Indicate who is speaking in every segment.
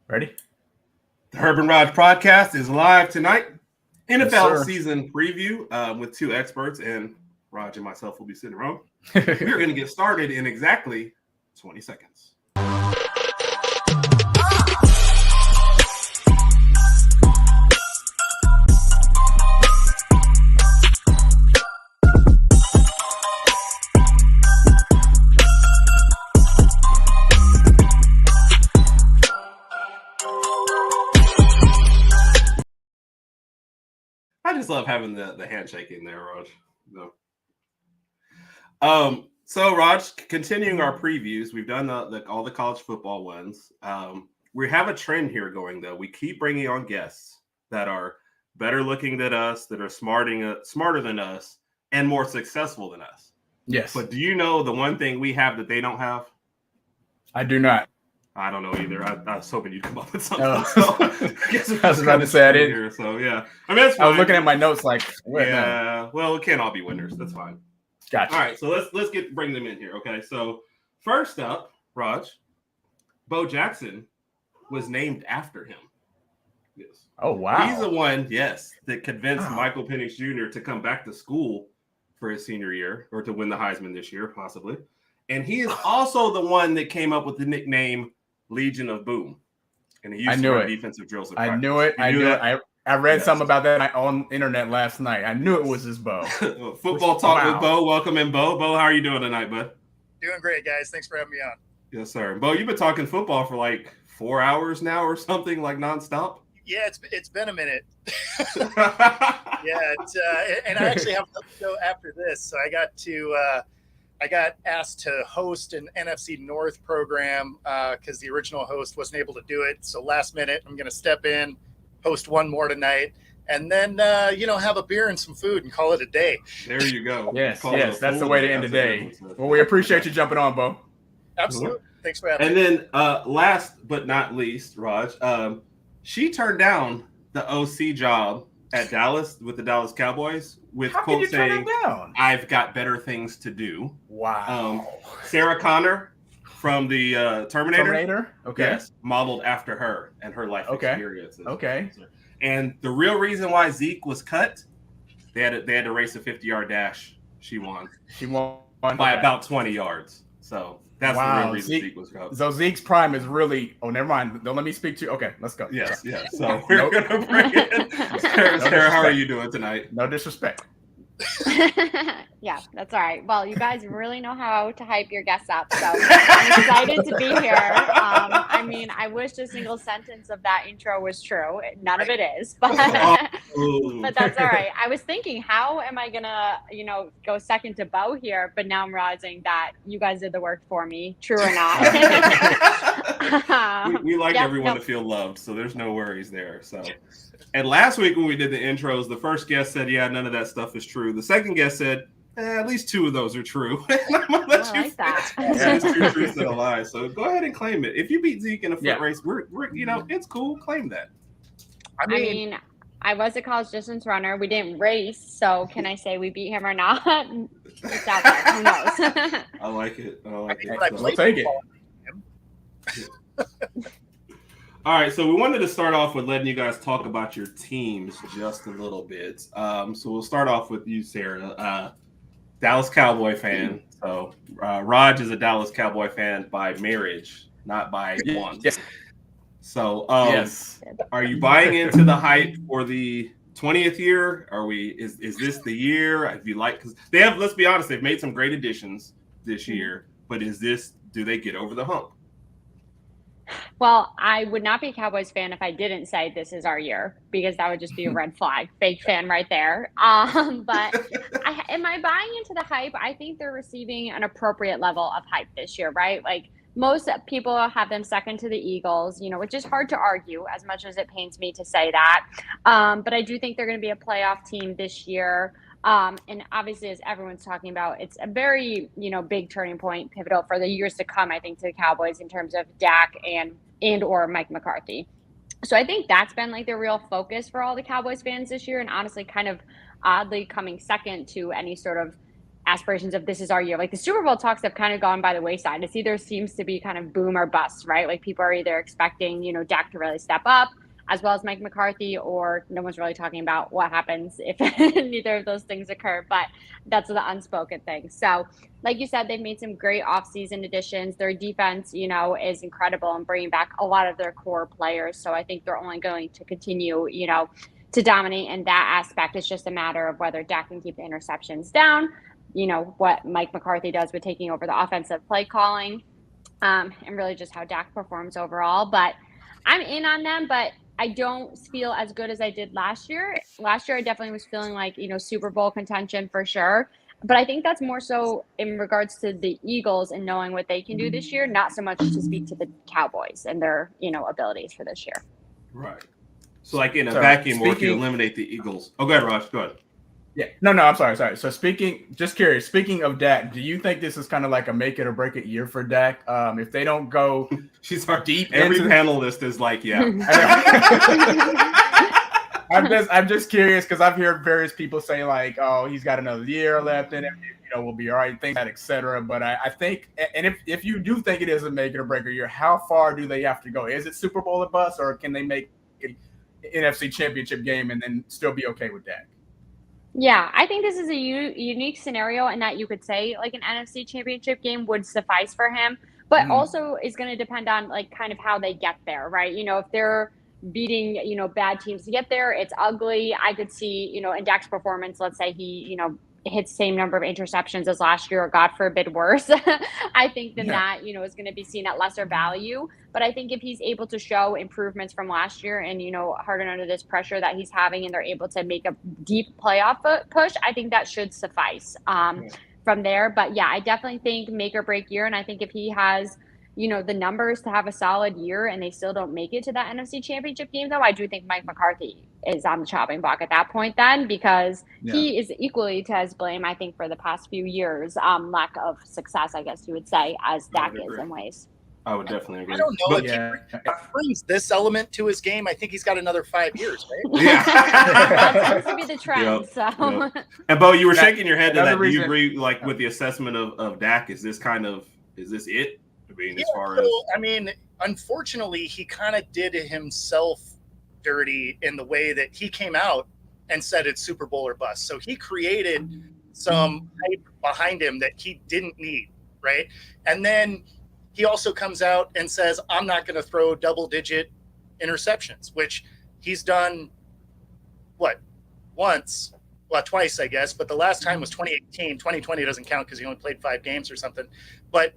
Speaker 1: Ready?
Speaker 2: The Herb and Raj podcast is live tonight. NFL
Speaker 1: Yes,
Speaker 2: season preview with two experts, and Raj and myself will be sitting around. We're going to get started in exactly 20 seconds. I just love having the handshake in there, Raj. No. So Raj, continuing our previews, we've done all the college football ones. We have a trend here going though. We keep bringing on guests that are better looking than us, that are smarter than us, and more successful than us.
Speaker 1: Yes.
Speaker 2: But do you know the one thing we have that they don't have?
Speaker 1: I do not.
Speaker 2: I don't know either. I was hoping you'd come up with something.
Speaker 1: Oh.
Speaker 2: So, I
Speaker 1: was about to say I didn't.
Speaker 2: Here, so yeah, I mean, that's fine.
Speaker 1: I was looking at my notes like,
Speaker 2: yeah. Well, it can't all be winners. That's fine.
Speaker 1: Gotcha.
Speaker 2: All right, so let's bring them in here. Okay, so first up, Raj, Bo Jackson was named after him. Yes.
Speaker 1: Oh wow.
Speaker 2: He's the one, yes, that convinced Michael Penix Jr. to come back to school for his senior year, or to win the Heisman this year, possibly. And he is also the one that came up with the nickname Legion of Boom. And he used to run defensive drills.
Speaker 1: I knew it. I read something about that on the internet last night. I knew it was his Bo.
Speaker 2: Football talk with Bo. Welcome in, Bo. Bo, how are you doing tonight, bud?
Speaker 3: Doing great, guys. Thanks for having me on.
Speaker 2: Yes, sir. Bo, you've been talking football for like 4 hours now or something, like nonstop?
Speaker 3: Yeah, it's been a minute. Yeah, and I actually have to go after this. So I got asked to host an NFC North program because the original host wasn't able to do it. So last minute, I'm going to step in, host one more tonight, and then have a beer and some food and call it a day.
Speaker 2: There you go.
Speaker 1: Yes, that's the way to end the day. Well, we appreciate you jumping on, Bo.
Speaker 3: Absolutely. Thanks for having me.
Speaker 2: And then last but not least, Raj, she turned down the OC job at Dallas with the Dallas Cowboys with quote saying, "I've got better things to do."
Speaker 1: Wow.
Speaker 2: Sarah Connor from the Terminator.
Speaker 1: Okay.
Speaker 2: Yes, modeled after her and her life experiences.
Speaker 1: Okay.
Speaker 2: And the real reason why Zeke was cut, they had to race a 50-yard dash. She won by about 20 yards. So that's the real reason Zeke was cut.
Speaker 1: So Zeke's prime is really. Oh, never mind. Don't let me speak to you. Okay, let's go.
Speaker 2: Yes. So we're gonna bring in Sarah. How are you doing tonight?
Speaker 1: No disrespect.
Speaker 4: Yeah, that's all right. Well, you guys really know how to hype your guests up, so I'm excited to be here. I mean, I wish a single sentence of that intro was true. None of it is, but that's all right. I was thinking, how am I gonna, go second to Bo here? But now I'm realizing that you guys did the work for me, true or not.
Speaker 2: we like everyone to feel loved, so there's no worries there. So. And last week when we did the intros, the first guest said, yeah, none of that stuff is true. The second guest said, at least two of those are true. I'm going to let you
Speaker 4: that.
Speaker 2: Yeah, it's two truths and a lie. So go ahead and claim it. If you beat Zeke in a foot race, we're it's cool. Claim that.
Speaker 4: I mean, I was a college distance runner. We didn't race, so can I say we beat him or not? It's out there. Who knows?
Speaker 2: I like it.
Speaker 1: We'll take it.
Speaker 2: All right, so we wanted to start off with letting you guys talk about your teams just a little bit. So we'll start off with you, Sarah, Dallas Cowboy fan. So Raj is a Dallas Cowboy fan by marriage, not by want.
Speaker 1: Yes.
Speaker 2: So are you buying into the hype for the 20th year? Is this the year? If you like, because they have, let's be honest, they've made some great additions this year. But do they get over the hump?
Speaker 4: Well, I would not be a Cowboys fan if I didn't say this is our year, because that would just be a red flag. Fake fan right there. But am I buying into the hype? I think they're receiving an appropriate level of hype this year, right? Like most people have them second to the Eagles, which is hard to argue as much as it pains me to say that. But I do think they're going to be a playoff team this year. And obviously, as everyone's talking about, it's a very, big turning point, pivotal for the years to come, I think, to the Cowboys in terms of Dak and or Mike McCarthy. So I think that's been like the real focus for all the Cowboys fans this year, and honestly kind of oddly coming second to any sort of aspirations of this is our year. Like the Super Bowl talks have kind of gone by the wayside. It's either seems to be kind of boom or bust, right? Like people are either expecting, Dak to really step up as well as Mike McCarthy, or no one's really talking about what happens if neither of those things occur. But that's the unspoken thing. So like you said, they've made some great offseason additions. Their defense, is incredible and bringing back a lot of their core players. So I think they're only going to continue, to dominate in that aspect. It's just a matter of whether Dak can keep the interceptions down, what Mike McCarthy does with taking over the offensive play calling, and really just how Dak performs overall. But I'm in on them, but I don't feel as good as I did last year. Last year, I definitely was feeling like, Super Bowl contention for sure. But I think that's more so in regards to the Eagles and knowing what they can do this year, not so much to speak to the Cowboys and their, abilities for this year.
Speaker 2: Right. So like in a vacuum, or if you eliminate the Eagles. Oh, go ahead, Raj. Go ahead.
Speaker 1: Yeah. No, I'm sorry. So just curious, speaking of Dak, do you think this is kind of like a make it or break it year for Dak? If they don't go deep
Speaker 2: every
Speaker 1: into
Speaker 2: panelist is like, yeah.
Speaker 1: I'm just curious because I've heard various people say like, oh, he's got another year left in it, we'll be all right, things that, etc. But I think, and if you do think it is a make it or break it year, how far do they have to go? Is it Super Bowl or bust, or can they make an NFC Championship game and then still be okay with Dak?
Speaker 4: Yeah, I think this is a unique scenario in that you could say like an NFC Championship game would suffice for him, but also is going to depend on like kind of how they get there, right? If they're beating, bad teams to get there, it's ugly. I could see, in Dak's performance, let's say he, hits the same number of interceptions as last year, or God forbid worse. I think that, is going to be seen at lesser value. But I think if he's able to show improvements from last year and, harden under this pressure that he's having, and they're able to make a deep playoff push, I think that should suffice from there. But yeah, I definitely think make or break year. And I think if he has, the numbers to have a solid year and they still don't make it to that NFC Championship game, though, I do think Mike McCarthy is on the chopping block at that point then, because he is equally to his blame, I think, for the past few years, lack of success, I guess you would say, as Dak is in ways.
Speaker 2: I would definitely agree.
Speaker 3: I don't know. If he brings this element to his game, I think he's got another 5 years, right?
Speaker 2: Yeah.
Speaker 4: That seems to be the trend.
Speaker 2: Yep. And Bo, you were shaking your head to that. Do you agree with the assessment of Dak? Is this it?
Speaker 3: Unfortunately, he kind of did himself dirty in the way that he came out and said it's Super Bowl or bust. So he created some hype behind him that he didn't need, right? And then he also comes out and says, I'm not going to throw double-digit interceptions, which he's done, twice, I guess. But the last time was 2018. 2020 doesn't count because he only played 5 games or something. But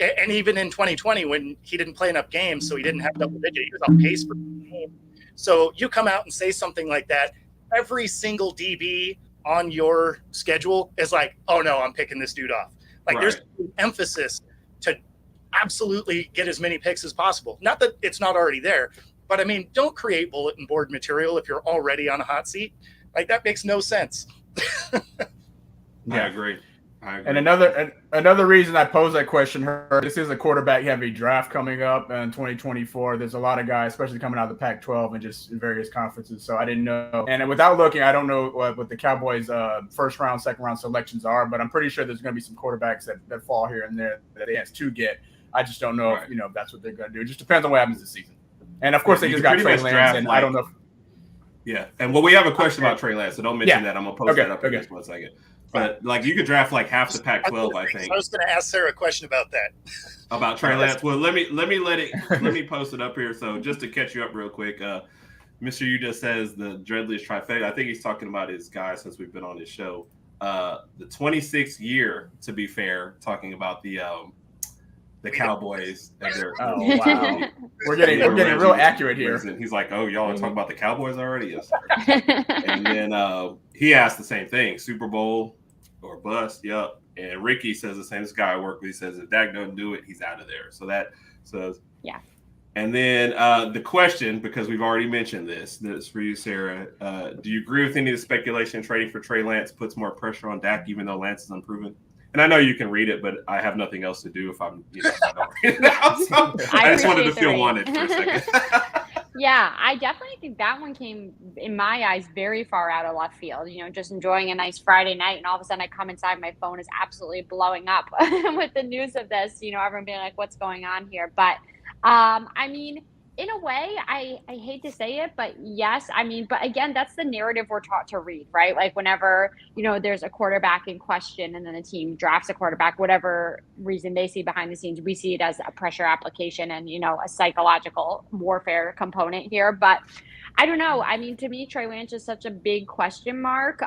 Speaker 3: and even in 2020, when he didn't play enough games, so he didn't have double digit, he was on pace for the game. So you come out and say something like that, every single DB on your schedule is like, oh no, I'm picking this dude off. Like there's an emphasis to absolutely get as many picks as possible. Not that it's not already there, but don't create bulletin board material if you're already on a hot seat. Like that makes no sense.
Speaker 2: I agree.
Speaker 1: And another reason I pose that question, this is a quarterback-heavy draft coming up in 2024. There's a lot of guys, especially coming out of the Pac-12 and just in various conferences. So I didn't know. And without looking, I don't know what the Cowboys' first-round, second-round selections are, but I'm pretty sure there's going to be some quarterbacks that fall here and there that they have to get. I just don't know if that's what they're going to do. It just depends on what happens this season. And, of course, they just got Trey Lance, and I don't know if –
Speaker 2: Yeah, and we have a question about Trey Lance, so don't mention that. I'm going to post that up in just 1 second. But you could draft like half the Pac-12, I think.
Speaker 3: I was going to ask Sarah a question about that.
Speaker 2: About Trey Lance. Well, let me post it up here. So just to catch you up real quick, Mr. U just says the dreadliest trifecta. I think he's talking about his guy since we've been on his show. The 26th year, to be fair, talking about the Cowboys.
Speaker 1: Wow. We're getting real accurate here.
Speaker 2: He's like, oh, y'all are talking about the Cowboys already? Yes, sir. And then he asked the same thing, Super Bowl or bust. Yep. And Ricky says the same. This guy I work with, he says if Dak doesn't do it, he's out of there. So that says,
Speaker 4: yeah.
Speaker 2: And then the question, because we've already mentioned this for you, Sarah. Do you agree with any of the speculation trading for Trey Lance puts more pressure on Dak, even though Lance is unproven? And I know you can read it, but I have nothing else to do if I don't read it out. So I just wanted to feel wanted for a second.
Speaker 4: Yeah, I definitely think that one came, in my eyes, very far out of left field. Just enjoying a nice Friday night, and all of a sudden I come inside, my phone is absolutely blowing up with the news of this. Everyone being like, "What's going on here?" But, I mean, in a way, I hate to say it, but yes, I mean, but again, that's the narrative we're taught to read, right? Like whenever there's a quarterback in question, and then the team drafts a quarterback, whatever reason they see behind the scenes, we see it as a pressure application and a psychological warfare component here. But I don't know. I mean, to me, Trey Lance is such a big question mark.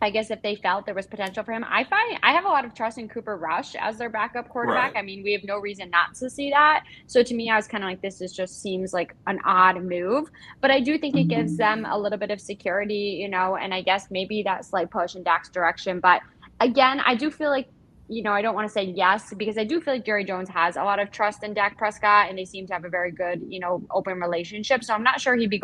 Speaker 4: I guess if they felt there was potential for him, I have a lot of trust in Cooper Rush as their backup quarterback.
Speaker 2: Right.
Speaker 4: I mean, we have no reason not to see that. So to me, I was kind of like, this is just seems like an odd move, but I do think it gives them a little bit of security, and I guess maybe that slight push in Dak's direction. But again, I do feel like, I don't want to say yes, because I do feel like Jerry Jones has a lot of trust in Dak Prescott, and they seem to have a very good, open relationship. So I'm not sure he'd be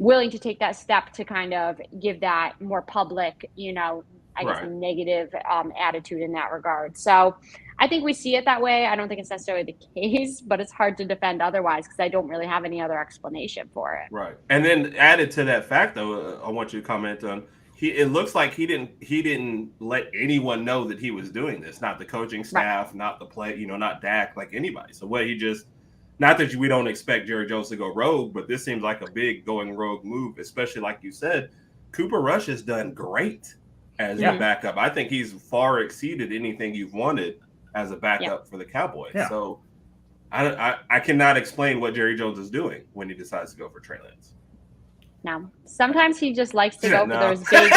Speaker 4: willing to take that step to kind of give that more public, I guess,
Speaker 2: Right.
Speaker 4: negative attitude in that regard. So I think we see it that way. I don't think it's necessarily the case, but it's hard to defend otherwise because I don't really have any other explanation for it.
Speaker 2: Right. And then added to that fact, though, I want you to comment on it looks like he didn't let anyone know that he was doing this, not the coaching staff, right, not the play, not Dak, like anybody. So what he just, not that we don't expect Jerry Jones to go rogue, but this seems like a big going rogue move, especially like you said, Cooper Rush has done great as a backup. I think he's far exceeded anything you've wanted as a backup for the Cowboys. Yeah. So I cannot explain what Jerry Jones is doing when he decides to go for Trey Lance.
Speaker 4: No, sometimes he just likes to go for those big.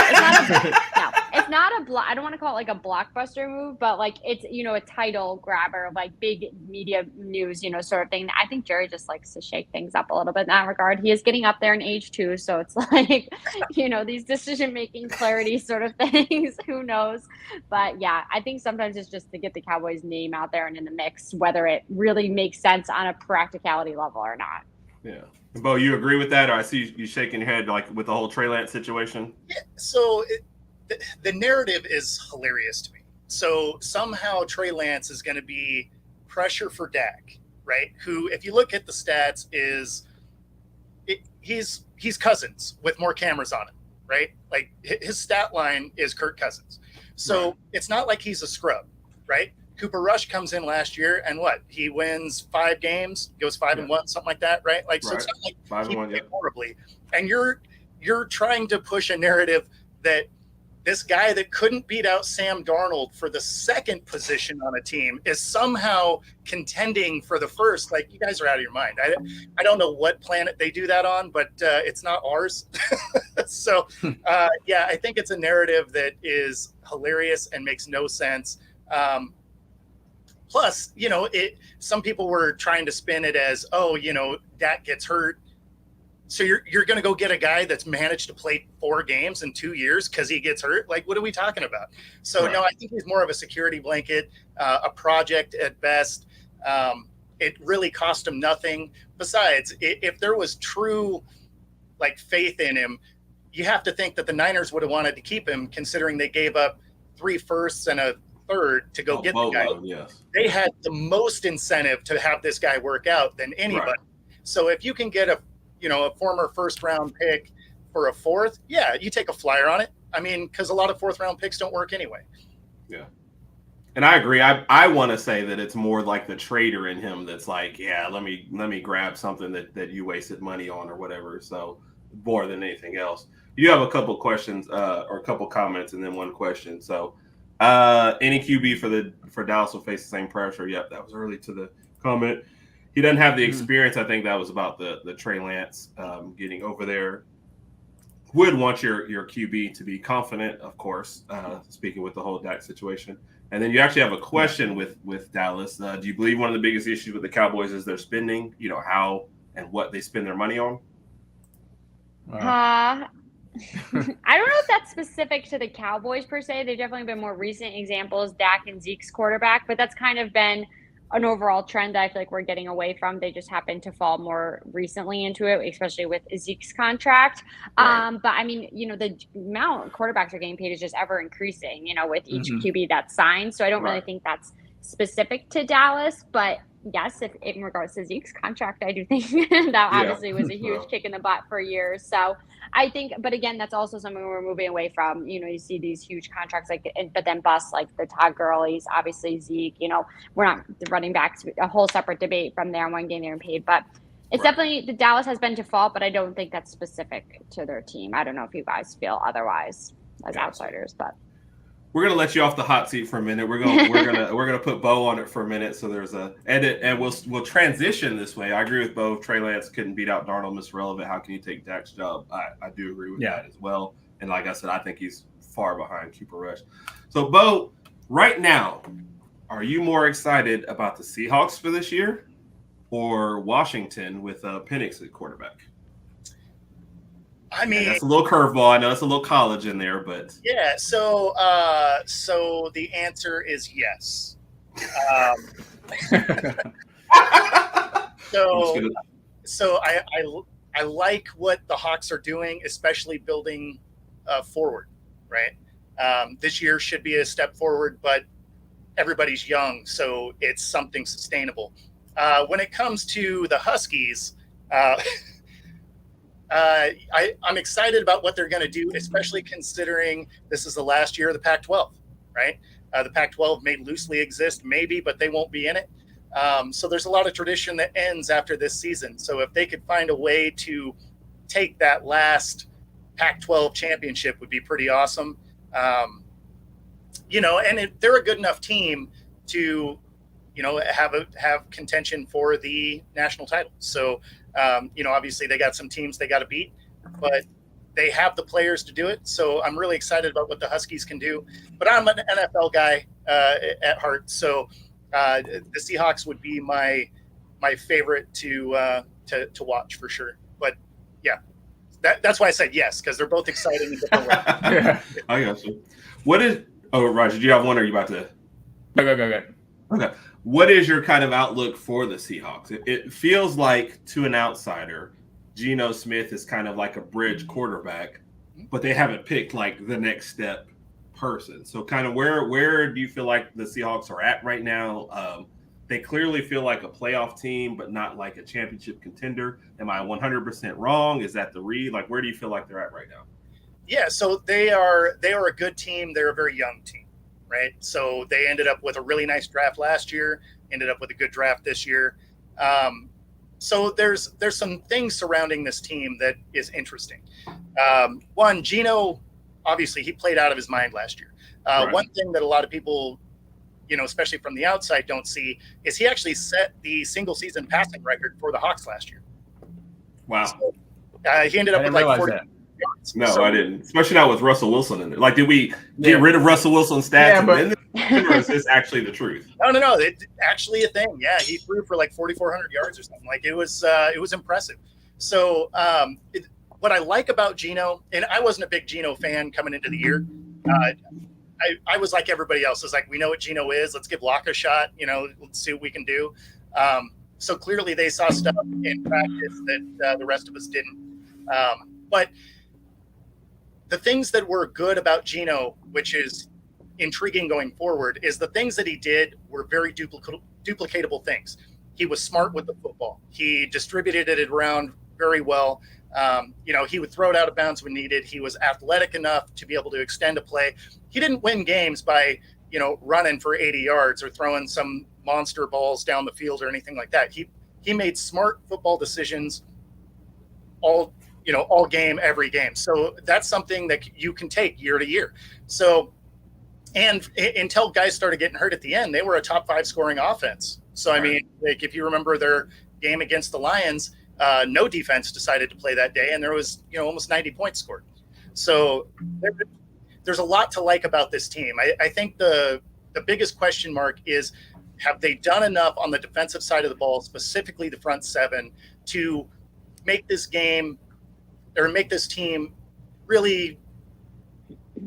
Speaker 4: It's not a I don't want to call it like a blockbuster move, but like it's a title grabber, like big media news, sort of thing. I think Jerry just likes to shake things up a little bit in that regard. He is getting up there in age too, so it's like these decision making clarity sort of things. Who knows? But yeah, I think sometimes it's just to get the Cowboys' name out there and in the mix, whether it really makes sense on a practicality level or not.
Speaker 2: Yeah. Bo, you agree with that? Or I see you shaking your head like with the whole Trey Lance situation?
Speaker 3: Yeah, so the narrative is hilarious to me. So somehow Trey Lance is going to be pressure for Dak, right? Who, if you look at the stats, he's Cousins with more cameras on him, right? Like his stat line is Kirk Cousins. So It's not like he's a scrub, right? Cooper Rush comes in last year and he wins 5 games, goes 5-1, something like that, right? Like, so it's not like he played horribly. And you're trying to push a narrative that this guy that couldn't beat out Sam Darnold for the second position on a team is somehow contending for the first. Like, you guys are out of your mind. I don't know what planet they do that on, but it's not ours. So, I think it's a narrative that is hilarious and makes no sense. Plus, some people were trying to spin it as, Dak gets hurt, so you're going to go get a guy that's managed to play 4 games in 2 years because he gets hurt? Like, what are we talking about? So, no, I think he's more of a security blanket, a project at best. It really cost him nothing. Besides, if there was true, faith in him, you have to think that the Niners would have wanted to keep him, considering they gave up 3 firsts and a third to go get the guy.
Speaker 2: Yes.
Speaker 3: They had the most incentive to have this guy work out than anybody. Right. So if you can get a former first-round pick for a 4th, you take a flyer on it. I mean, because a lot of 4th-round picks don't work anyway.
Speaker 2: Yeah. And I agree. I want to say that it's more like the trader in him that's like, let me grab something that you wasted money on or whatever. So more than anything else. You have a couple questions or a couple comments and then one question. So any QB for Dallas will face the same pressure. Yep, that was early to the comment. He doesn't have the experience. I think that was about the Trey Lance getting over there. Would want your QB to be confident, of course, speaking with the whole Dak situation. And then you actually have a question with Dallas. Do you believe one of the biggest issues with the Cowboys is their spending, how and what they spend their money on?
Speaker 4: I don't know if that's specific to the Cowboys per se. They've definitely been more recent examples, Dak and Zeke's quarterback, but that's kind of been an overall trend that I feel like we're getting away from. They just happen to fall more recently into it, especially with Zeke's contract. Right. But I mean, the amount quarterbacks are getting paid is just ever increasing, with each QB that's signed. So I don't really think that's specific to Dallas, but yes, if in regards to Zeke's contract, I do think that obviously was a huge kick in the butt for years. So I think, but again, that's also something we're moving away from. You see these huge contracts, but then busts like the Todd Gurley's, obviously Zeke. We're not running back to a whole separate debate from there when getting paid, but. It's definitely the Dallas has been default, but I don't think that's specific to their team. I don't know if you guys feel otherwise as outsiders, but
Speaker 2: we're gonna let you off the hot seat for a minute. We're gonna put Bo on it for a minute. So there's a edit, and we'll transition this way. I agree with Bo. Trey Lance couldn't beat out Darnold, Miss Relevant. How can you take Dak's job? I do agree with that as well. And like I said, I think he's far behind Cooper Rush. So Bo, right now, are you more excited about the Seahawks for this year? Or Washington with Penix at quarterback?
Speaker 3: I mean,
Speaker 2: that's a little curveball. I know it's a little college in there, but
Speaker 3: yeah. So the answer is yes. So I like what the Hawks are doing, especially building forward. Right, this year should be a step forward, but everybody's young, so it's something sustainable. When it comes to the Huskies, I'm excited about what they're going to do, especially considering this is the last year of the Pac-12, right? The Pac-12 may loosely exist, maybe, but they won't be in it. So there's a lot of tradition that ends after this season. So if they could find a way to take that last Pac-12 championship would be pretty awesome. And they're a good enough team to have contention for the national title. So, obviously they got some teams they got to beat, but they have the players to do it. So I'm really excited about what the Huskies can do, but I'm an NFL guy at heart. So the Seahawks would be my favorite to watch for sure. But yeah, that's why I said yes, because they're both exciting in different ways.
Speaker 2: I got you. Roger, do you have one, or are you about to?
Speaker 1: Go.
Speaker 2: Okay. What is your kind of outlook for the Seahawks? It feels like, to an outsider, Geno Smith is kind of like a bridge quarterback, but they haven't picked like the next step person. So kind of where do you feel like the Seahawks are at right now? They clearly feel like a playoff team, but not like a championship contender. Am I 100% wrong? Is that the read? Like, where do you feel like they're at right now?
Speaker 3: Yeah, so they are a good team. They're a very young team. Right. So they ended up with a really nice draft last year, ended up with a good draft this year. So there's some things surrounding this team that is interesting. One, Geno, obviously he played out of his mind last year. Right. One thing that a lot of people, especially from the outside, don't see is he actually set the single season passing record for the Hawks last year.
Speaker 2: Wow.
Speaker 3: So, he ended up with like 40 yards.
Speaker 2: No, I didn't. Especially not with Russell Wilson in it. Like, did we get rid of Russell Wilson's stats? Or is this actually the truth?
Speaker 3: No. It's actually a thing. Yeah, he threw for like 4,400 yards or something. Like, it was impressive. So what I like about Geno, and I wasn't a big Geno fan coming into the year. I was like everybody else. I was like, we know what Geno is. Let's give Locke a shot. Let's see what we can do. So clearly they saw stuff in practice that the rest of us didn't. But the things that were good about Geno, which is intriguing going forward, is the things that he did were very duplicatable things. He was smart with the football. He distributed it around very well. He would throw it out of bounds when needed. He was athletic enough to be able to extend a play. He didn't win games by, running for 80 yards or throwing some monster balls down the field or anything like that. He made smart football decisions all game, every game. So that's something that you can take year to year. So, and until guys started getting hurt at the end, they were a top 5 scoring offense. So, I mean, like, if you remember their game against the Lions, no defense decided to play that day, and there was, almost 90 points scored. So there's a lot to like about this team. I think the biggest question mark is, have they done enough on the defensive side of the ball, specifically the front seven, to make this game or make this team really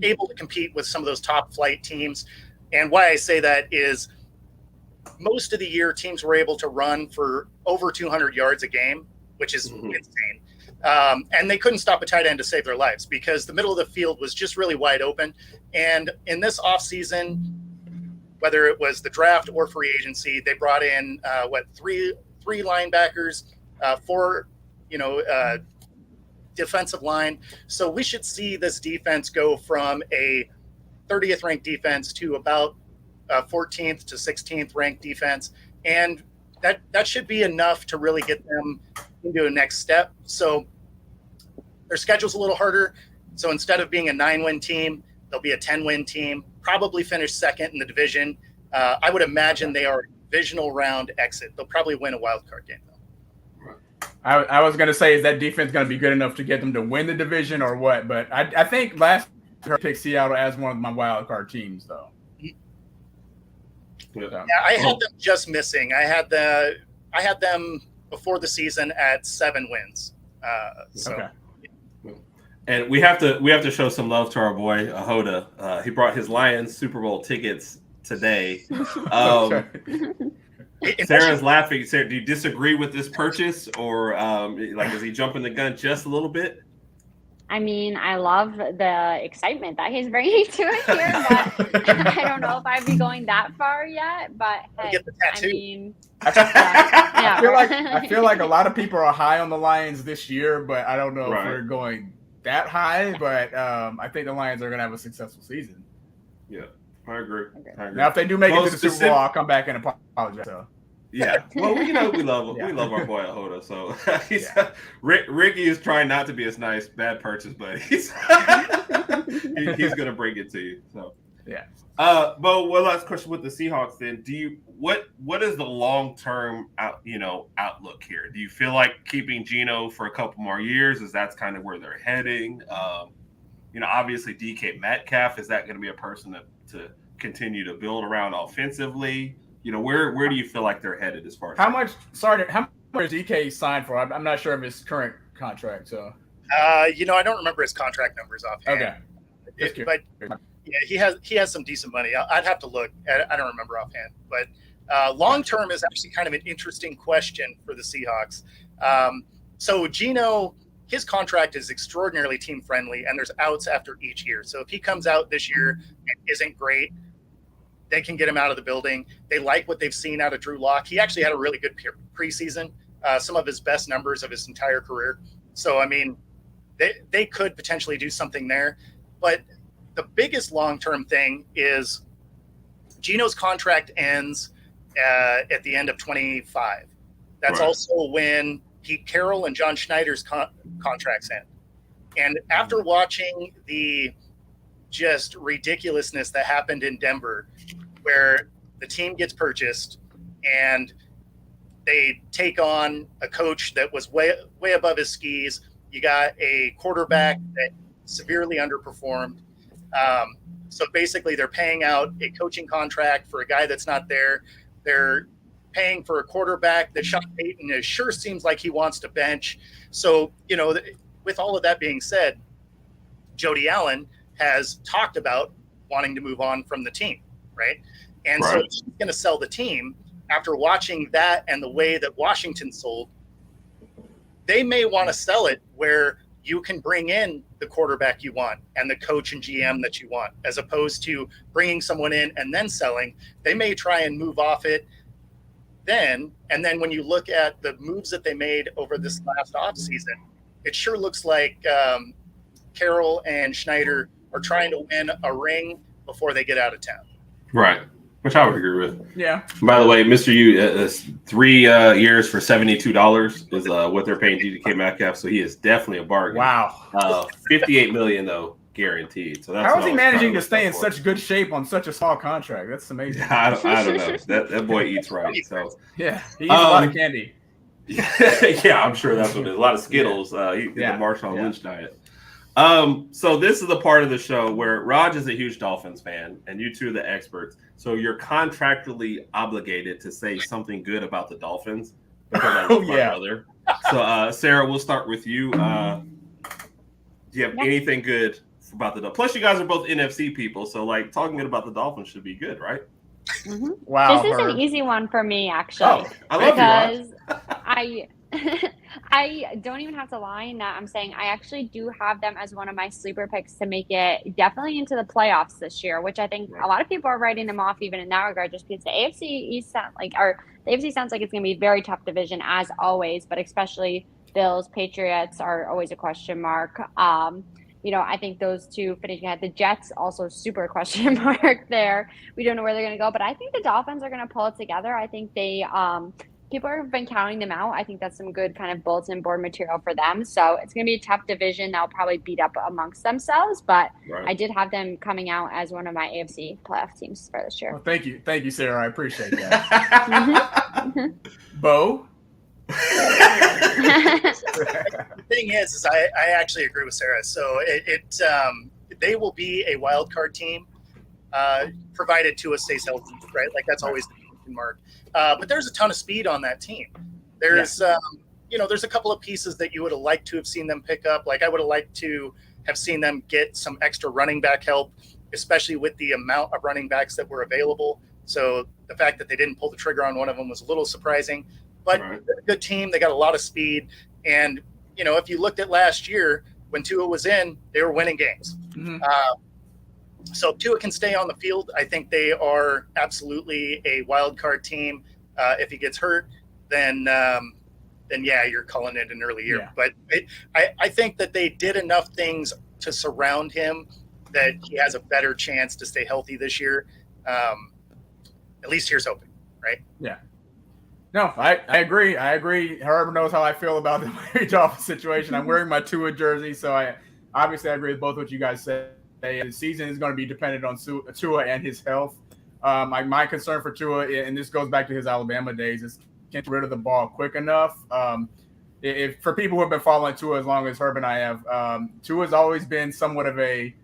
Speaker 3: able to compete with some of those top flight teams? And why I say that is most of the year teams were able to run for over 200 yards a game, which is insane. And they couldn't stop a tight end to save their lives because the middle of the field was just really wide open. And in this offseason, whether it was the draft or free agency. They brought in three linebackers, four, defensive line. So we should see this defense go from a 30th ranked defense to about 14th to 16th ranked defense, and that should be enough to really get them into a next step. So their schedule's a little harder. So instead of being a 9-win team, they'll be a 10-win team, probably finish second in the division. I would imagine they are a divisional round exit. They'll probably win a wild card game, though.
Speaker 1: I was going to say, is that defense going to be good enough to get them to win the division or what? But I think last year I picked Seattle as one of my wild card teams, though.
Speaker 3: Yeah, I had them just missing. I had them before the season at 7 wins.
Speaker 1: Okay.
Speaker 2: And we have to show some love to our boy Hoda. He brought his Lions Super Bowl tickets today. Sarah's laughing. Sarah, do you disagree with this purchase, or is he jumping the gun just a little bit?
Speaker 4: I mean, I love the excitement that he's bringing to it here, but I don't know if I'd be going that far yet. But hey,
Speaker 3: get the tattoo.
Speaker 4: I mean,
Speaker 1: I feel like a lot of people are high on the Lions this year, but I don't know if we're going that high. But I think the Lions are going to have a successful season.
Speaker 2: Yeah, I agree.
Speaker 1: Now, if they do make it to the Super Bowl, I'll come back and apologize. So.
Speaker 2: Yeah, well, we love our boy Hoda. So Ricky is trying not to be as nice. Bad purchase, but he's gonna bring it to you. So
Speaker 1: yeah.
Speaker 2: But one last question with the Seahawks. Then, what is the long-term outlook here? Do you feel like keeping Geno for a couple more years? Is that's kind of where they're heading? Obviously DK Metcalf, is that going to be a person to continue to build around offensively? Where do you feel like they're headed as far as
Speaker 1: how much is DK signed for? I'm not sure of his current contract. So,
Speaker 3: I don't remember his contract numbers offhand.
Speaker 1: Okay,
Speaker 3: but yeah, he has some decent money. I'd have to look. I don't remember offhand. But long term is actually kind of an interesting question for the Seahawks. So Geno, his contract is extraordinarily team friendly, and there's outs after each year. So if he comes out this year and isn't great, they can get him out of the building. They like what they've seen out of Drew Lock. He actually had a really good preseason, some of his best numbers of his entire career. So, I mean, they could potentially do something there. But the biggest long-term thing is Geno's contract ends at the end of 25. That's also when Pete Carroll and John Schneider's contracts end. And after watching the just ridiculousness that happened in Denver, where the team gets purchased and they take on a coach that was way above his skis. You got a quarterback that severely underperformed. So basically they're paying out a coaching contract for a guy that's not there. They're paying for a quarterback that Sean Payton sure seems like he wants to bench. So, with all of that being said, Jody Allen has talked about wanting to move on from the team, right? And so he's going to sell the team. After watching that and the way that Washington sold, they may want to sell it where you can bring in the quarterback you want and the coach and GM that you want, as opposed to bringing someone in and then selling. They may try and move off it then. And then when you look at the moves that they made over this last offseason, it sure looks like Carroll and Schneider are trying to win a ring before they get out of town.
Speaker 2: Right. Which I would agree with.
Speaker 1: Yeah.
Speaker 2: By the way, Mr. U, 3 years for $72 is what they're paying DK Metcalf, so he is definitely a bargain.
Speaker 1: Wow.
Speaker 2: $58 million though, guaranteed. So that's
Speaker 1: how is he managing to stay in such good shape on such a small contract? That's amazing.
Speaker 2: I don't know. That boy eats right. So
Speaker 1: yeah, he eats a lot of candy.
Speaker 2: Yeah, I'm sure that's what it is. A lot of Skittles. The Marshawn Lynch diet. So this is the part of the show where Raj is a huge Dolphins fan, and you two are the experts. So you're contractually obligated to say something good about the Dolphins because I love my brother. So Sarah, we'll start with you. Do you have anything good about the Dolphins? Plus, you guys are both NFC people, so talking good about the Dolphins should be good, right?
Speaker 4: Mm-hmm. Wow, this is an easy one for me, actually.
Speaker 2: Oh, I love you, Raj.
Speaker 4: I don't even have to lie in that I'm saying I actually do have them as one of my sleeper picks to make it definitely into the playoffs this year, which I think a lot of people are writing them off even in that regard, just because the AFC East the AFC sounds like it's going to be a very tough division as always, but especially Bills, Patriots are always a question mark. I think those two finishing ahead. The Jets also super question mark there. We don't know where they're going to go, but I think the Dolphins are going to pull it together. I think they people have been counting them out. I think that's some good kind of bulletin board material for them. So it's going to be a tough division. They'll probably beat up amongst themselves, but I did have them coming out as one of my AFC playoff teams for this year.
Speaker 1: Well, thank you, Sarah. I appreciate that. Bo.
Speaker 3: The thing is I actually agree with Sarah. So they will be a wild card team, provided Tua stays healthy, right? Like that's always the question mark. But there's a ton of speed on that team. There's there's a couple of pieces that you would have liked to have seen them pick up. Like I would have liked to have seen them get some extra running back help, especially with the amount of running backs that were available. So the fact that they didn't pull the trigger on one of them was a little surprising. But they're a good team. They got a lot of speed. And, if you looked at last year, when Tua was in, they were winning games. Mm-hmm. So if Tua can stay on the field, I think they are absolutely a wild card team. If he gets hurt, then you're calling it an early year. Yeah. But I think that they did enough things to surround him that he has a better chance to stay healthy this year. At least here's hoping, right?
Speaker 1: Yeah. No, I agree. Herb knows how I feel about the Miami Dolphins situation. I'm wearing my Tua jersey, so I agree with both what you guys said. The season is going to be dependent on Tua and his health. My concern for Tua, and this goes back to his Alabama days, is can't get rid of the ball quick enough. If for people who have been following Tua as long as Herb and I have, Tua's always been somewhat of a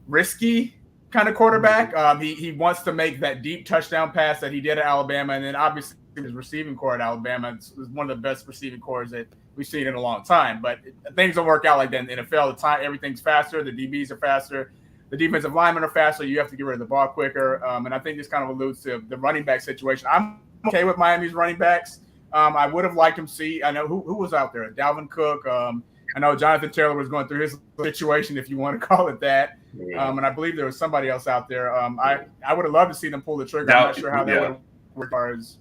Speaker 1: risky kind of quarterback. He wants to make that deep touchdown pass that he did at Alabama, and then obviously his receiving core at Alabama is one of the best receiving cores that we've seen in a long time. But things don't work out like that in the NFL. The time everything's faster. The DBs are faster. The defensive linemen are faster. You have to get rid of the ball quicker. And I think this kind of alludes to the running back situation. I'm okay with Miami's running backs. I would have liked him to see. I know who was out there. Dalvin Cook. I know Jonathan Taylor was going through his situation, if you want to call it that. And I believe there was somebody else out there. I would have loved to see them pull the trigger. I'm not sure how that would have worked as far as.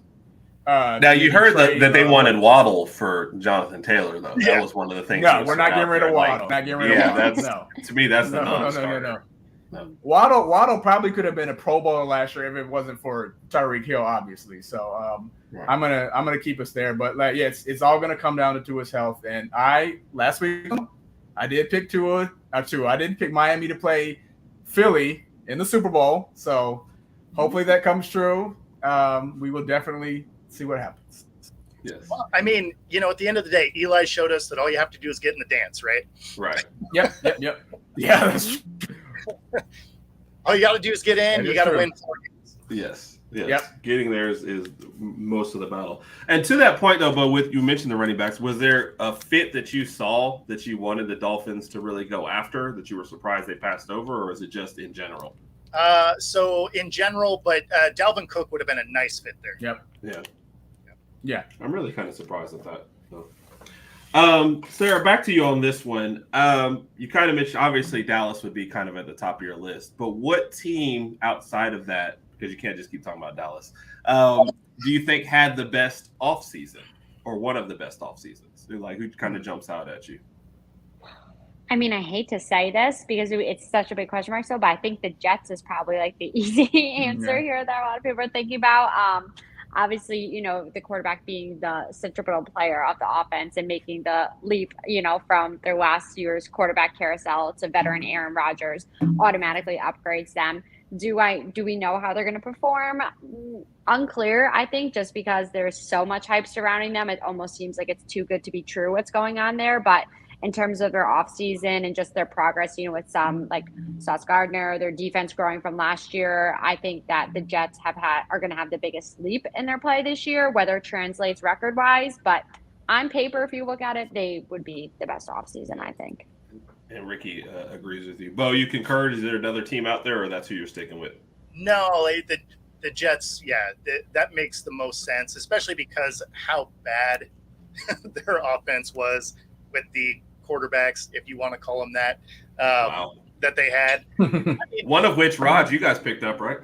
Speaker 2: Now you heard that they wanted Waddle for Jonathan Taylor, though. That was one of the things.
Speaker 1: No, we're not getting rid of Waddle. Not getting rid of Waddle.
Speaker 2: To me, that's the non-starter.
Speaker 1: No. Waddle probably could have been a Pro Bowler last year if it wasn't for Tyreek Hill, obviously. So I'm gonna keep us there. But it's all gonna come down to Tua's health. And last week I did pick Tua. I didn't pick Miami to play Philly in the Super Bowl. So hopefully that comes true. We will definitely see what happens.
Speaker 2: Yes.
Speaker 3: Well, I mean, at the end of the day, Eli showed us that all you have to do is get in the dance, right?
Speaker 2: Right.
Speaker 1: Yep. Yeah, that's true.
Speaker 3: All you got to do is get in. You got to win 4 games.
Speaker 2: Yes.
Speaker 1: Yep.
Speaker 2: Getting there is most of the battle. And to that point, though, but you mentioned the running backs. Was there a fit that you saw that you wanted the Dolphins to really go after that you were surprised they passed over, or is it just in general?
Speaker 3: So in general, but Dalvin Cook would have been a nice fit there.
Speaker 1: Yep. Yeah.
Speaker 2: I'm really kind of surprised at that. So. Sarah, back to you on this one. You kind of mentioned, obviously, Dallas would be kind of at the top of your list. But what team outside of that, because you can't just keep talking about Dallas, do you think had the best offseason or one of the best off seasons? Like, who kind of jumps out at you?
Speaker 4: I mean, I hate to say this because it's such a big question mark, but I think the Jets is probably like the easy answer here that a lot of people are thinking about. Obviously, the quarterback being the central player of the offense and making the leap, from their last year's quarterback carousel to veteran Aaron Rodgers automatically upgrades them. Do we know how they're going to perform? Unclear, I think, just because there's so much hype surrounding them. It almost seems like it's too good to be true what's going on there. But in terms of their offseason and just their progress, with some like Sauce Gardner, their defense growing from last year, I think that the Jets are going to have the biggest leap in their play this year, whether it translates record-wise. But on paper, if you look at it, they would be the best offseason, I think.
Speaker 2: And Ricky agrees with you. Bo, you concur? Is there another team out there, or that's who you're sticking with?
Speaker 3: No, the Jets, that makes the most sense, especially because how bad their offense was with the quarterbacks, if you want to call them that,
Speaker 2: Wow.
Speaker 3: that they had.
Speaker 2: One of which, Raj, you guys picked up, right?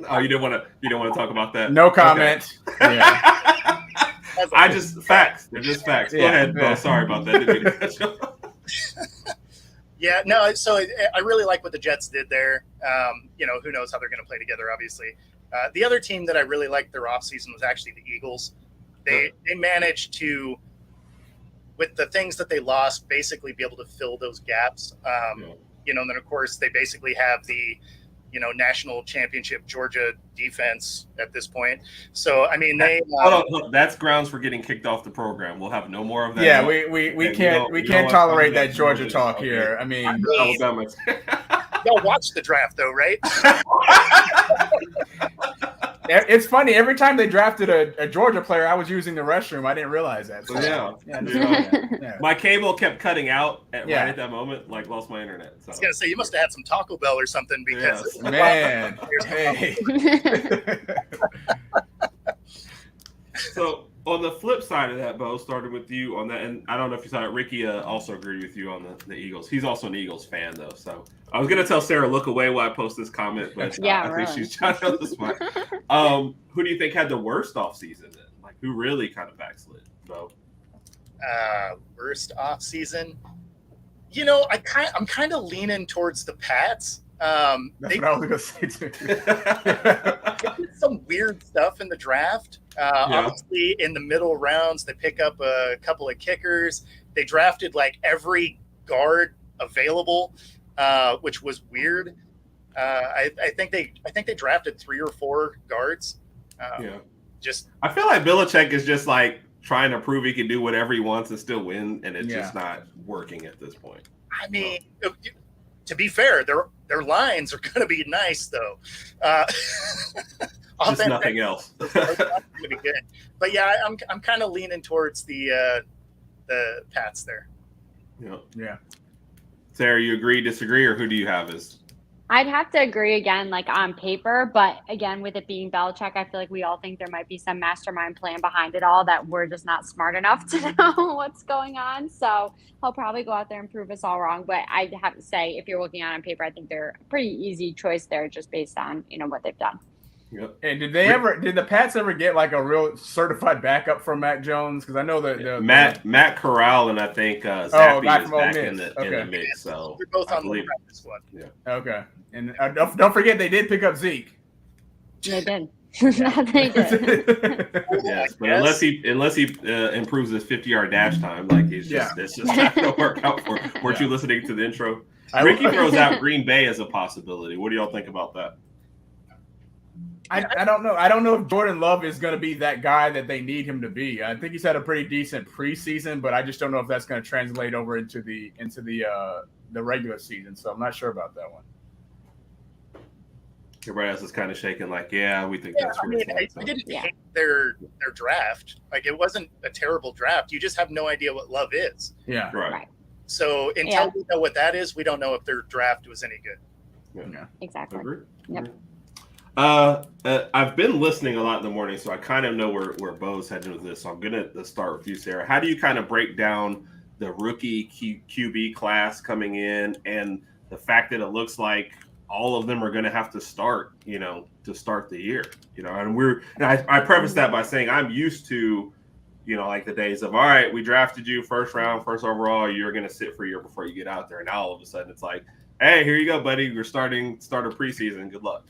Speaker 2: Oh, you didn't want to talk about that.
Speaker 1: No comment.
Speaker 2: Okay.
Speaker 1: Yeah.
Speaker 2: Facts. They're just facts. Go ahead, Bo. Sorry about that. Didn't mean to cut you off.
Speaker 3: Yeah, no. So I really like what the Jets did there. Who knows how they're going to play together, obviously. The other team that I really liked their offseason was actually the Eagles. They managed to, with the things that they lost, basically be able to fill those gaps. And then of course they basically have the, national championship Georgia defense at this point. So I mean,
Speaker 2: hold on. That's grounds for getting kicked off the program. We'll have no more of that.
Speaker 1: Yeah, we can't tolerate that Georgia talk here. I mean,
Speaker 2: Alabama.
Speaker 3: Y'all watched the draft though, right?
Speaker 1: It's funny. Every time they drafted a Georgia player, I was using the restroom. I didn't realize that. So,
Speaker 2: yeah. My cable kept cutting out right at that moment. Like lost my internet. So.
Speaker 3: I was gonna say you must have had some Taco Bell or something because
Speaker 1: man. Hey.
Speaker 2: So on the flip side of that, Bo, started with you on that, and I don't know if you saw it. Ricky also agreed with you on the Eagles. He's also an Eagles fan, though. So I was gonna tell Sarah look away while I post this comment, but I think she's trying to this one. Who do you think had the worst offseason then? Like who really kind of backslid, Bo?
Speaker 3: Worst offseason. I'm kind of leaning towards the Pats.
Speaker 1: That's what I was gonna say too.
Speaker 3: They did some weird stuff in the draft. Obviously, in the middle rounds, they pick up a couple of kickers. They drafted like every guard available, which was weird. I think they drafted 3 or 4 guards. I feel like
Speaker 2: Belichick is just like trying to prove he can do whatever he wants and still win, and it's just not working at this point.
Speaker 3: I mean, to be fair, their lines are going to be nice though.
Speaker 2: Just nothing else.
Speaker 3: Going to be good, but yeah, I'm kind of leaning towards the Pats there.
Speaker 2: Yeah. Sarah, you agree, disagree, or who do you have as?
Speaker 4: I'd have to agree again, like on paper, but again, with it being Belichick, I feel like we all think there might be some mastermind plan behind it all that we're just not smart enough to know what's going on. So he'll probably go out there and prove us all wrong. But I'd have to say, if you're looking at it on paper, I think they're a pretty easy choice there, just based on what they've done.
Speaker 2: Yep.
Speaker 1: And did the Pats ever get like a real certified backup from Mac Jones? Because I know that
Speaker 2: Matt Corral and I think Zappy is back in the mix. So
Speaker 3: they're both on the practice squad.
Speaker 2: Yeah.
Speaker 1: Okay. And don't forget they did pick up Zeke.
Speaker 4: They did. They did.
Speaker 2: Yes, but unless he improves his 50-yard dash time, like it's just not gonna work out for him. Weren't you listening to the intro? Ricky throws out Green Bay as a possibility. What do y'all think about that?
Speaker 1: I don't know. I don't know if Jordan Love is going to be that guy that they need him to be. I think he's had a pretty decent preseason, but I just don't know if that's going to translate over into the regular season. So I'm not sure about that one.
Speaker 2: Everybody else is kind of shaking, like, we think that's.
Speaker 3: I mean, I didn't hate their draft. Like, it wasn't a terrible draft. You just have no idea what Love is.
Speaker 1: Yeah,
Speaker 2: right.
Speaker 3: So until we know what that is, we don't know if their draft was any good.
Speaker 2: Yeah,
Speaker 4: exactly.
Speaker 2: Agree.
Speaker 4: Yep.
Speaker 2: I've been listening a lot in the morning, so I kind of know where Bo's heading with this. So I'm gonna start with you, Sarah. How do you kind of break down the rookie QB class coming in and the fact that it looks like all of them are going to have to start, to start the year, and I preface that by saying I'm used to, like the days of, all right, we drafted you first round, first overall, you're going to sit for a year before you get out there. And now all of a sudden it's like, hey, here you go, buddy. You're start a preseason. Good luck.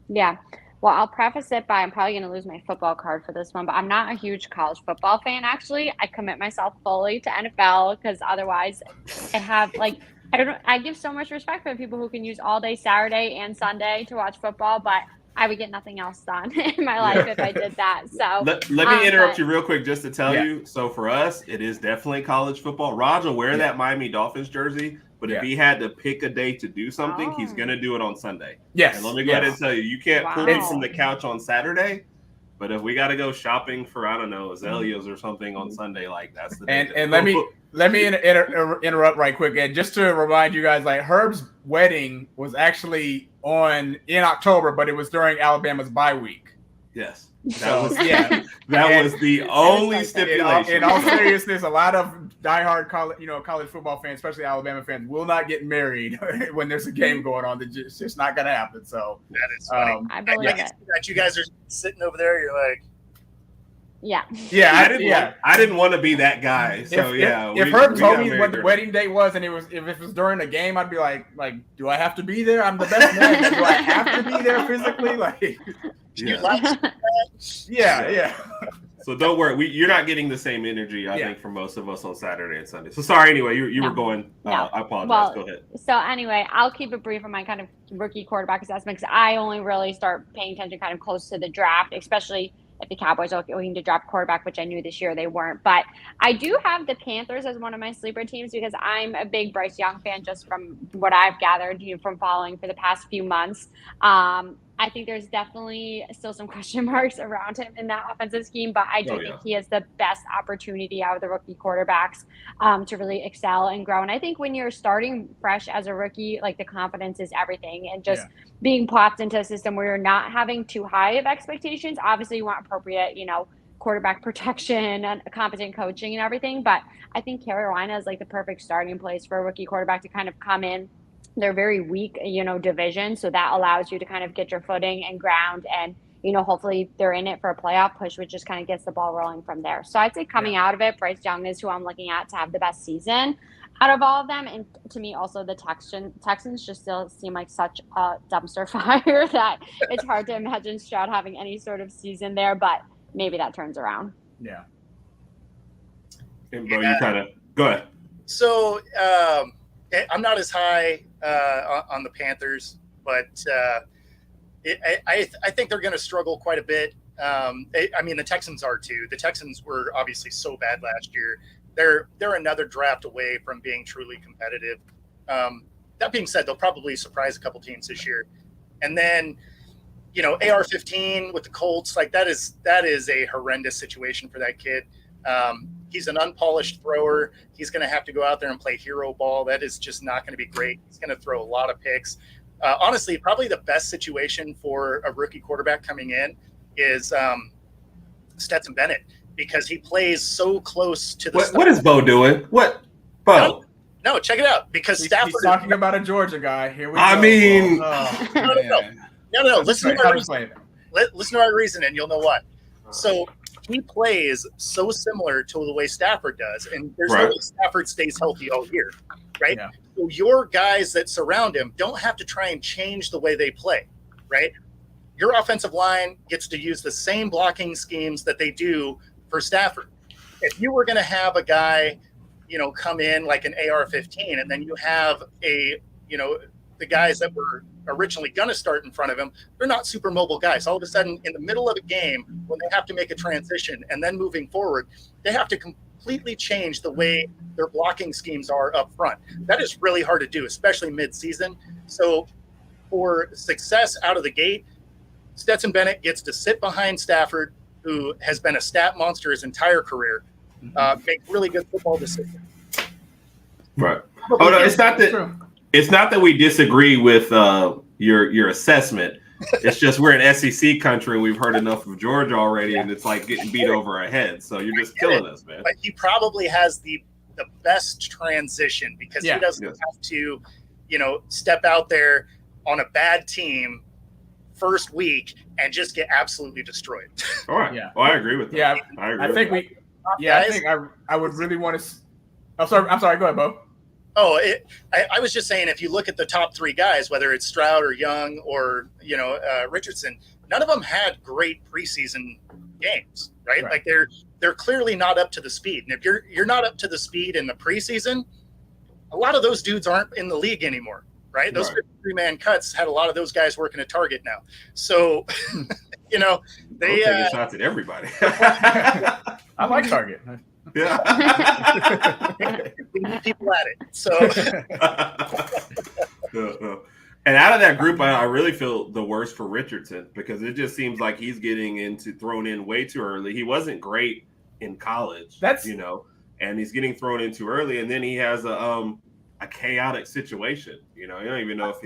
Speaker 4: Yeah. Well, I'll preface it by I'm probably going to lose my football card for this one, but I'm not a huge college football fan, actually. I commit myself fully to NFL because otherwise I give so much respect for the people who can use all day Saturday and Sunday to watch football, but I would get nothing else done in my life if I did that. So
Speaker 2: let me interrupt you real quick just to tell you. So for us, it is definitely college football. Raj will wear that Miami Dolphins jersey, but if he had to pick a day to do something, he's going to do it on Sunday.
Speaker 1: Yes.
Speaker 2: And let me go ahead and tell you, you can't pull me from the couch on Saturday, but if we got to go shopping for, I don't know, azaleas or something on Sunday, like that's the day.
Speaker 1: And let me interrupt right quick. And just to remind you guys, like Herb's wedding was actually in October, but it was during Alabama's bye week.
Speaker 2: Yes.
Speaker 1: So, yeah.
Speaker 2: That was the only stipulation.
Speaker 1: In all seriousness, a lot of diehard college football fans, especially Alabama fans, will not get married when there's a game going on. It's just not going to happen. So
Speaker 3: that is funny.
Speaker 4: I believe it.
Speaker 3: That you guys are sitting over there. You're like,
Speaker 4: yeah.
Speaker 2: I didn't want to be that guy. So
Speaker 1: if Herb told me what the wedding date was, and if it was during a game, I'd be like, do I have to be there? I'm the best man. Do I have to be there physically? Like, yeah.
Speaker 2: So don't worry, you're not getting the same energy, I think, from most of us on Saturday and Sunday. So sorry, anyway, you were going. I apologize.
Speaker 4: Well,
Speaker 2: go ahead.
Speaker 4: So anyway, I'll keep it brief on my kind of rookie quarterback assessment because I only really start paying attention kind of close to the draft, especially if the Cowboys are looking to draft quarterback, which I knew this year they weren't. But I do have the Panthers as one of my sleeper teams because I'm a big Bryce Young fan just from what I've gathered from following for the past few months. I think there's definitely still some question marks around him in that offensive scheme, but I do think he has the best opportunity out of the rookie quarterbacks to really excel and grow. And I think when you're starting fresh as a rookie, like the confidence is everything, and just being plopped into a system where you're not having too high of expectations. Obviously, you want appropriate, quarterback protection and competent coaching and everything. But I think Carolina is like the perfect starting place for a rookie quarterback to kind of come in. They're very weak, division. So that allows you to kind of get your footing and ground and, hopefully they're in it for a playoff push, which just kind of gets the ball rolling from there. So I'd say coming out of it, Bryce Young is who I'm looking at to have the best season out of all of them. And to me, also the Texans just still seem like such a dumpster fire that it's hard to imagine Stroud having any sort of season there, but maybe that turns around.
Speaker 1: Yeah.
Speaker 2: And Bo, you kind of go ahead.
Speaker 3: So I'm not as high on the Panthers, but I think they're going to struggle quite a bit. The Texans are too. The Texans were obviously so bad last year. They're another draft away from being truly competitive. That being said, they'll probably surprise a couple teams this year. And then, AR-15 with the Colts, like that is a horrendous situation for that kid. He's an unpolished thrower. He's going to have to go out there and play hero ball. That is just not going to be great. He's going to throw a lot of picks. Honestly, probably the best situation for a rookie quarterback coming in is Stetson Bennett because he plays so close to the
Speaker 2: What is Bo doing? What? Bo?
Speaker 3: No, check it out. Because Stafford
Speaker 1: he's talking about a Georgia guy. Here we go.
Speaker 2: I mean,
Speaker 3: no. Listen to my reason, and you'll know what. So he plays so similar to the way Stafford does, and there's no way Stafford stays healthy all year, right? Yeah. So your guys that surround him don't have to try and change the way they play, right? Your offensive line gets to use the same blocking schemes that they do for Stafford. If you were going to have a guy, come in like an AR-15, and then you have the guys that were originally going to start in front of him, they're not super mobile guys. All of a sudden, in the middle of a game, when they have to make a transition and then moving forward, they have to completely change the way their blocking schemes are up front. That is really hard to do, especially mid-season. So for success out of the gate, Stetson Bennett gets to sit behind Stafford, who has been a stat monster his entire career, make really good football decisions.
Speaker 2: Right. Oh, no, it's not that. It's not that we disagree with your assessment. It's just we're in SEC country and we've heard enough of Georgia already, and it's like getting beat over our heads. So you're just killing us, man.
Speaker 3: But he probably has the best transition because he doesn't have to, step out there on a bad team first week and just get absolutely destroyed.
Speaker 2: All right. Yeah. Well, I agree with that.
Speaker 1: Yeah.
Speaker 2: I agree.
Speaker 1: I think I would really want to. I'm sorry. Go ahead, Bo.
Speaker 3: Oh, I was just saying, if you look at the top three guys, whether it's Stroud or Young or, Richardson, none of them had great preseason games, right? Like they're clearly not up to the speed. And if you're not up to the speed in the preseason, a lot of those dudes aren't in the league anymore, right? Those 53-man cuts had a lot of those guys working at Target now. So, they
Speaker 2: taking shots at everybody.
Speaker 1: I like Target.
Speaker 2: Yeah.
Speaker 3: We need people at it. So
Speaker 2: and out of that group, I really feel the worst for Richardson because it just seems like he's getting thrown in way too early. He wasn't great in college, and he's getting thrown in too early, and then he has a chaotic situation. You don't even know if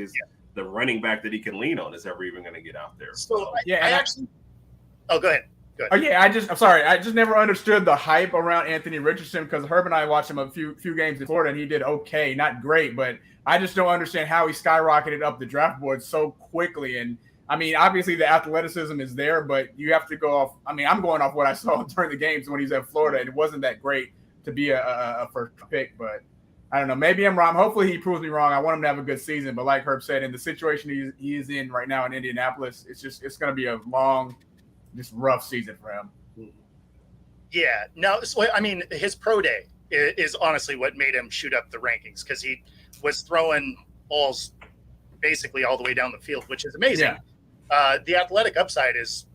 Speaker 2: the running back that he can lean on is ever even going to get out there.
Speaker 3: So Oh, go ahead.
Speaker 1: Oh yeah, I'm sorry. I just never understood the hype around Anthony Richardson because Herb and I watched him a few games in Florida and he did okay, not great, but I just don't understand how he skyrocketed up the draft board so quickly. And I mean, obviously the athleticism is there, but you have to go off. I mean, I'm going off what I saw during the games when he's at Florida, and it wasn't that great to be a first pick. But I don't know. Maybe I'm wrong. Hopefully he proves me wrong. I want him to have a good season, but like Herb said, in the situation he is in right now in Indianapolis, it's going to be a long, just rough season for him.
Speaker 3: Yeah, no, so, I mean, his pro day is honestly what made him shoot up the rankings because he was throwing balls basically all the way down the field, which is amazing. Yeah. The athletic upside is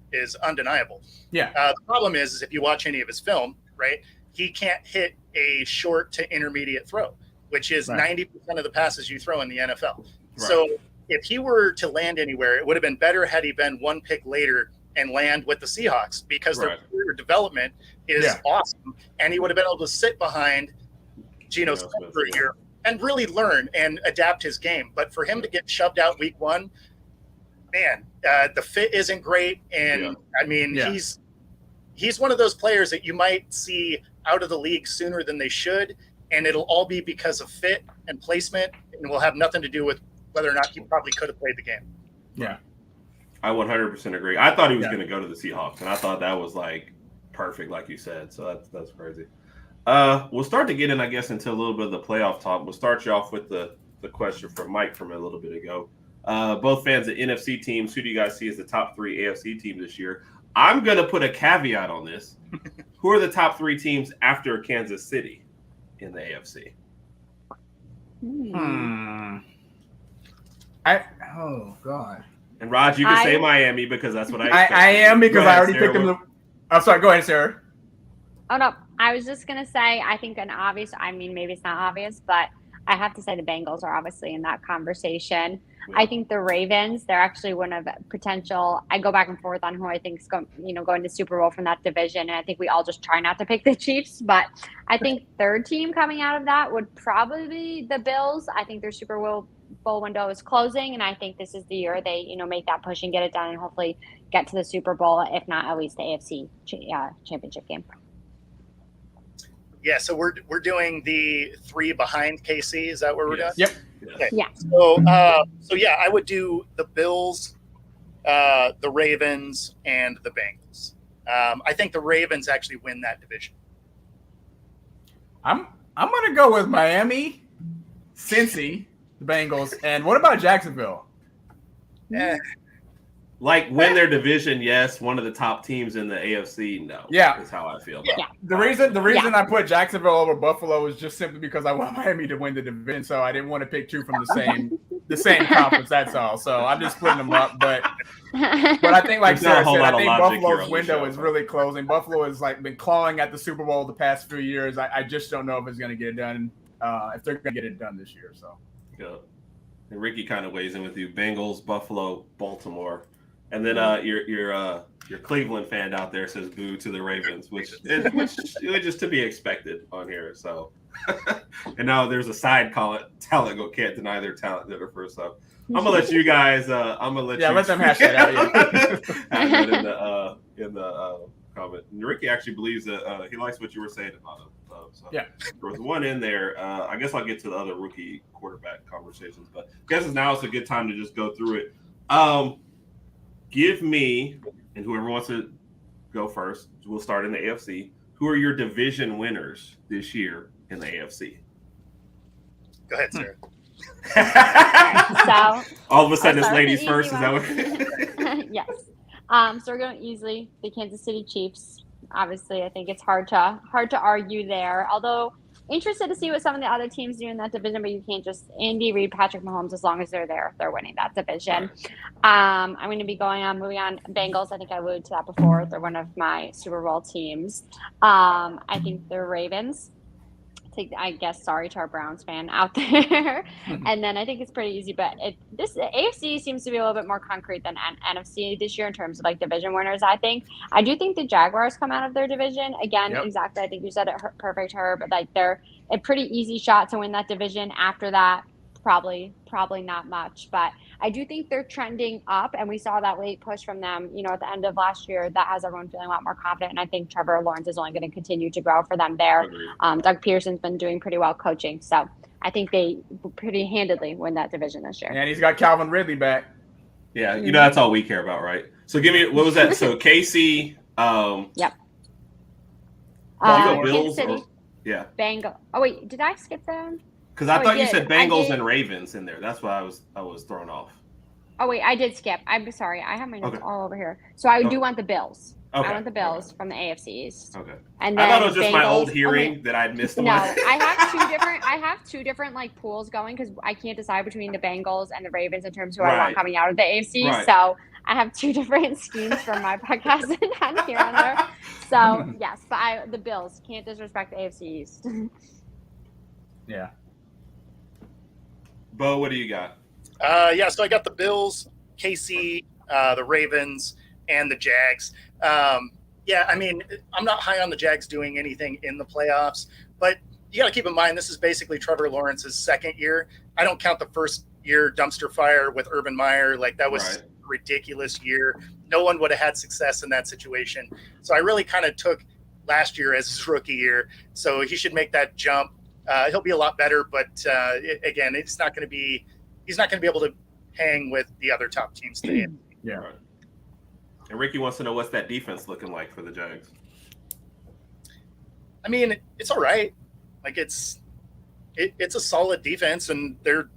Speaker 3: undeniable.
Speaker 1: Yeah.
Speaker 3: The problem is if you watch any of his film, right, he can't hit a short to intermediate throw, which is 90% of the passes you throw in the NFL. Right. So if he were to land anywhere, it would have been better had he been one pick later and land with the Seahawks because their career development is awesome. And he would have been able to sit behind Geno Smith for a year and really learn and adapt his game. But for him to get shoved out week one, man, the fit isn't great. And I mean, he's one of those players that you might see out of the league sooner than they should. And it'll all be because of fit and placement and will have nothing to do with whether or not he probably could have played the game.
Speaker 1: Yeah.
Speaker 2: I 100% agree. I thought he was going to go to the Seahawks, and I thought that was like perfect, like you said. So that's crazy. We'll start to get in, I guess, into a little bit of the playoff talk. We'll start you off with the question from Mike from a little bit ago. Both fans of NFC teams, who do you guys see as the top 3 AFC teams this year? I'm going to put a caveat on this. Who are the top 3 teams after Kansas City in the AFC?
Speaker 1: Oh God.
Speaker 2: And Raj, you can say Miami because that's what
Speaker 1: I am because I already picked them. I'm sorry. Go ahead, Sarah.
Speaker 4: Oh no, I was just gonna say I think an obvious. I mean, maybe it's not obvious, but I have to say the Bengals are obviously in that conversation. Yeah. I think the Ravens. They're actually one of potential. I go back and forth on who I think is going to Super Bowl from that division, and I think we all just try not to pick the Chiefs. But I think third team coming out of that would probably be the Bills. I think their Super Bowl window is closing, and I think this is the year they make that push and get it done and hopefully get to the Super Bowl, if not at least the AFC championship game.
Speaker 3: Yeah, so we're doing the 3 behind KC. Is that where we're doing?
Speaker 1: Yep.
Speaker 3: Okay.
Speaker 4: Yeah.
Speaker 3: So yeah, I would do the Bills, the Ravens, and the Bengals. I think the Ravens actually win that division.
Speaker 1: I'm gonna go with Miami, Cincy, the Bengals, and what about Jacksonville?
Speaker 3: Yeah.
Speaker 2: Like win their division, yes. One of the top teams in the AFC, no.
Speaker 1: Yeah,
Speaker 2: is how I feel. About
Speaker 1: it. The reason I put Jacksonville over Buffalo is just simply because I want Miami to win the division, so I didn't want to pick 2 from the same conference. That's all. So I'm just splitting them up. But I think, like Sarah said, I think Buffalo's window is really closing. Buffalo has been clawing at the Super Bowl the past few years. I just don't know if it's going to get it done. If they're going to get it done this year, so.
Speaker 2: Yeah. And Ricky kind of weighs in with you. Bengals, Buffalo, Baltimore. And then your Cleveland fan out there says boo to the Ravens, which is just to be expected on here. So, and now there's a side talent go can't deny their talent there first. So I'm gonna let you guys. let
Speaker 1: them hash that
Speaker 2: out. in the comment. And Ricky actually believes that he likes what you were saying about him. So
Speaker 1: yeah,
Speaker 2: there was one in there. I guess I'll get to the other rookie quarterback conversations, but I guess now it's a good time to just go through it. Give me, and whoever wants to go first, we'll start in the AFC. Who are your division winners this year in the AFC?
Speaker 3: Go ahead, Sarah.
Speaker 4: So
Speaker 2: all of a sudden, it's ladies first. Is that what?
Speaker 4: Yes. So we're going easily. The Kansas City Chiefs. Obviously, I think it's hard to argue there. Although interested to see what some of the other teams do in that division, but you can't just Andy Reid, Patrick Mahomes. As long as they're there, they're winning that division. I'm going to be moving on. Bengals. I think I alluded to that before. They're one of my Super Bowl teams. I think the Ravens. I guess sorry to our Browns fan out there. And then I think it's pretty easy, but this AFC seems to be a little bit more concrete than NFC this year in terms of division winners. I do think the Jaguars come out of their division again. Yep. Exactly. I think you said it perfect, her, but they're a pretty easy shot to win that division. After that, Probably not much, but I do think they're trending up, and we saw that late push from them, at the end of last year. That has everyone feeling a lot more confident, and I think Trevor Lawrence is only going to continue to grow for them there. Doug Pearson's been doing pretty well coaching, so I think they pretty handedly win that division this year.
Speaker 1: And he's got Calvin Ridley back.
Speaker 2: Yeah, that's all we care about, right? So give me, what was that? So KC.
Speaker 4: Yep.
Speaker 2: Bills. Yeah.
Speaker 4: Bengals. Oh wait, did I skip them?
Speaker 2: Because I thought you said Bengals and Ravens in there. That's why I was thrown off.
Speaker 4: Oh wait, I did skip. I'm sorry. I have my notes all over here. So I do want the Bills.
Speaker 2: Okay.
Speaker 4: I want the Bills from the AFC East.
Speaker 2: Okay.
Speaker 4: And
Speaker 2: I
Speaker 4: then
Speaker 2: thought it was just
Speaker 4: Bengals,
Speaker 2: my old hearing that I'd missed.
Speaker 4: No, I have two different like pools going because I can't decide between the Bengals and the Ravens in terms of who I want coming out of the AFC.
Speaker 2: Right.
Speaker 4: So I have two different schemes for my podcast and here and there. So yes, but the Bills can't disrespect the AFC East.
Speaker 1: Yeah.
Speaker 2: Bo, what do you got?
Speaker 3: So I got the Bills, KC, the Ravens, and the Jags. I mean, I'm not high on the Jags doing anything in the playoffs, but you got to keep in mind this is basically Trevor Lawrence's second year. I don't count the first year dumpster fire with Urban Meyer. Like that was a ridiculous year. No one would have had success in that situation. So I really kind of took last year as his rookie year. So he should make that jump. He'll be a lot better, but again, he's not going to be able to hang with the other top teams today.
Speaker 1: Yeah.
Speaker 2: Right. And Ricky wants to know what's that defense looking like for the Jags.
Speaker 3: I mean, it's all right. Like it's a solid defense, and their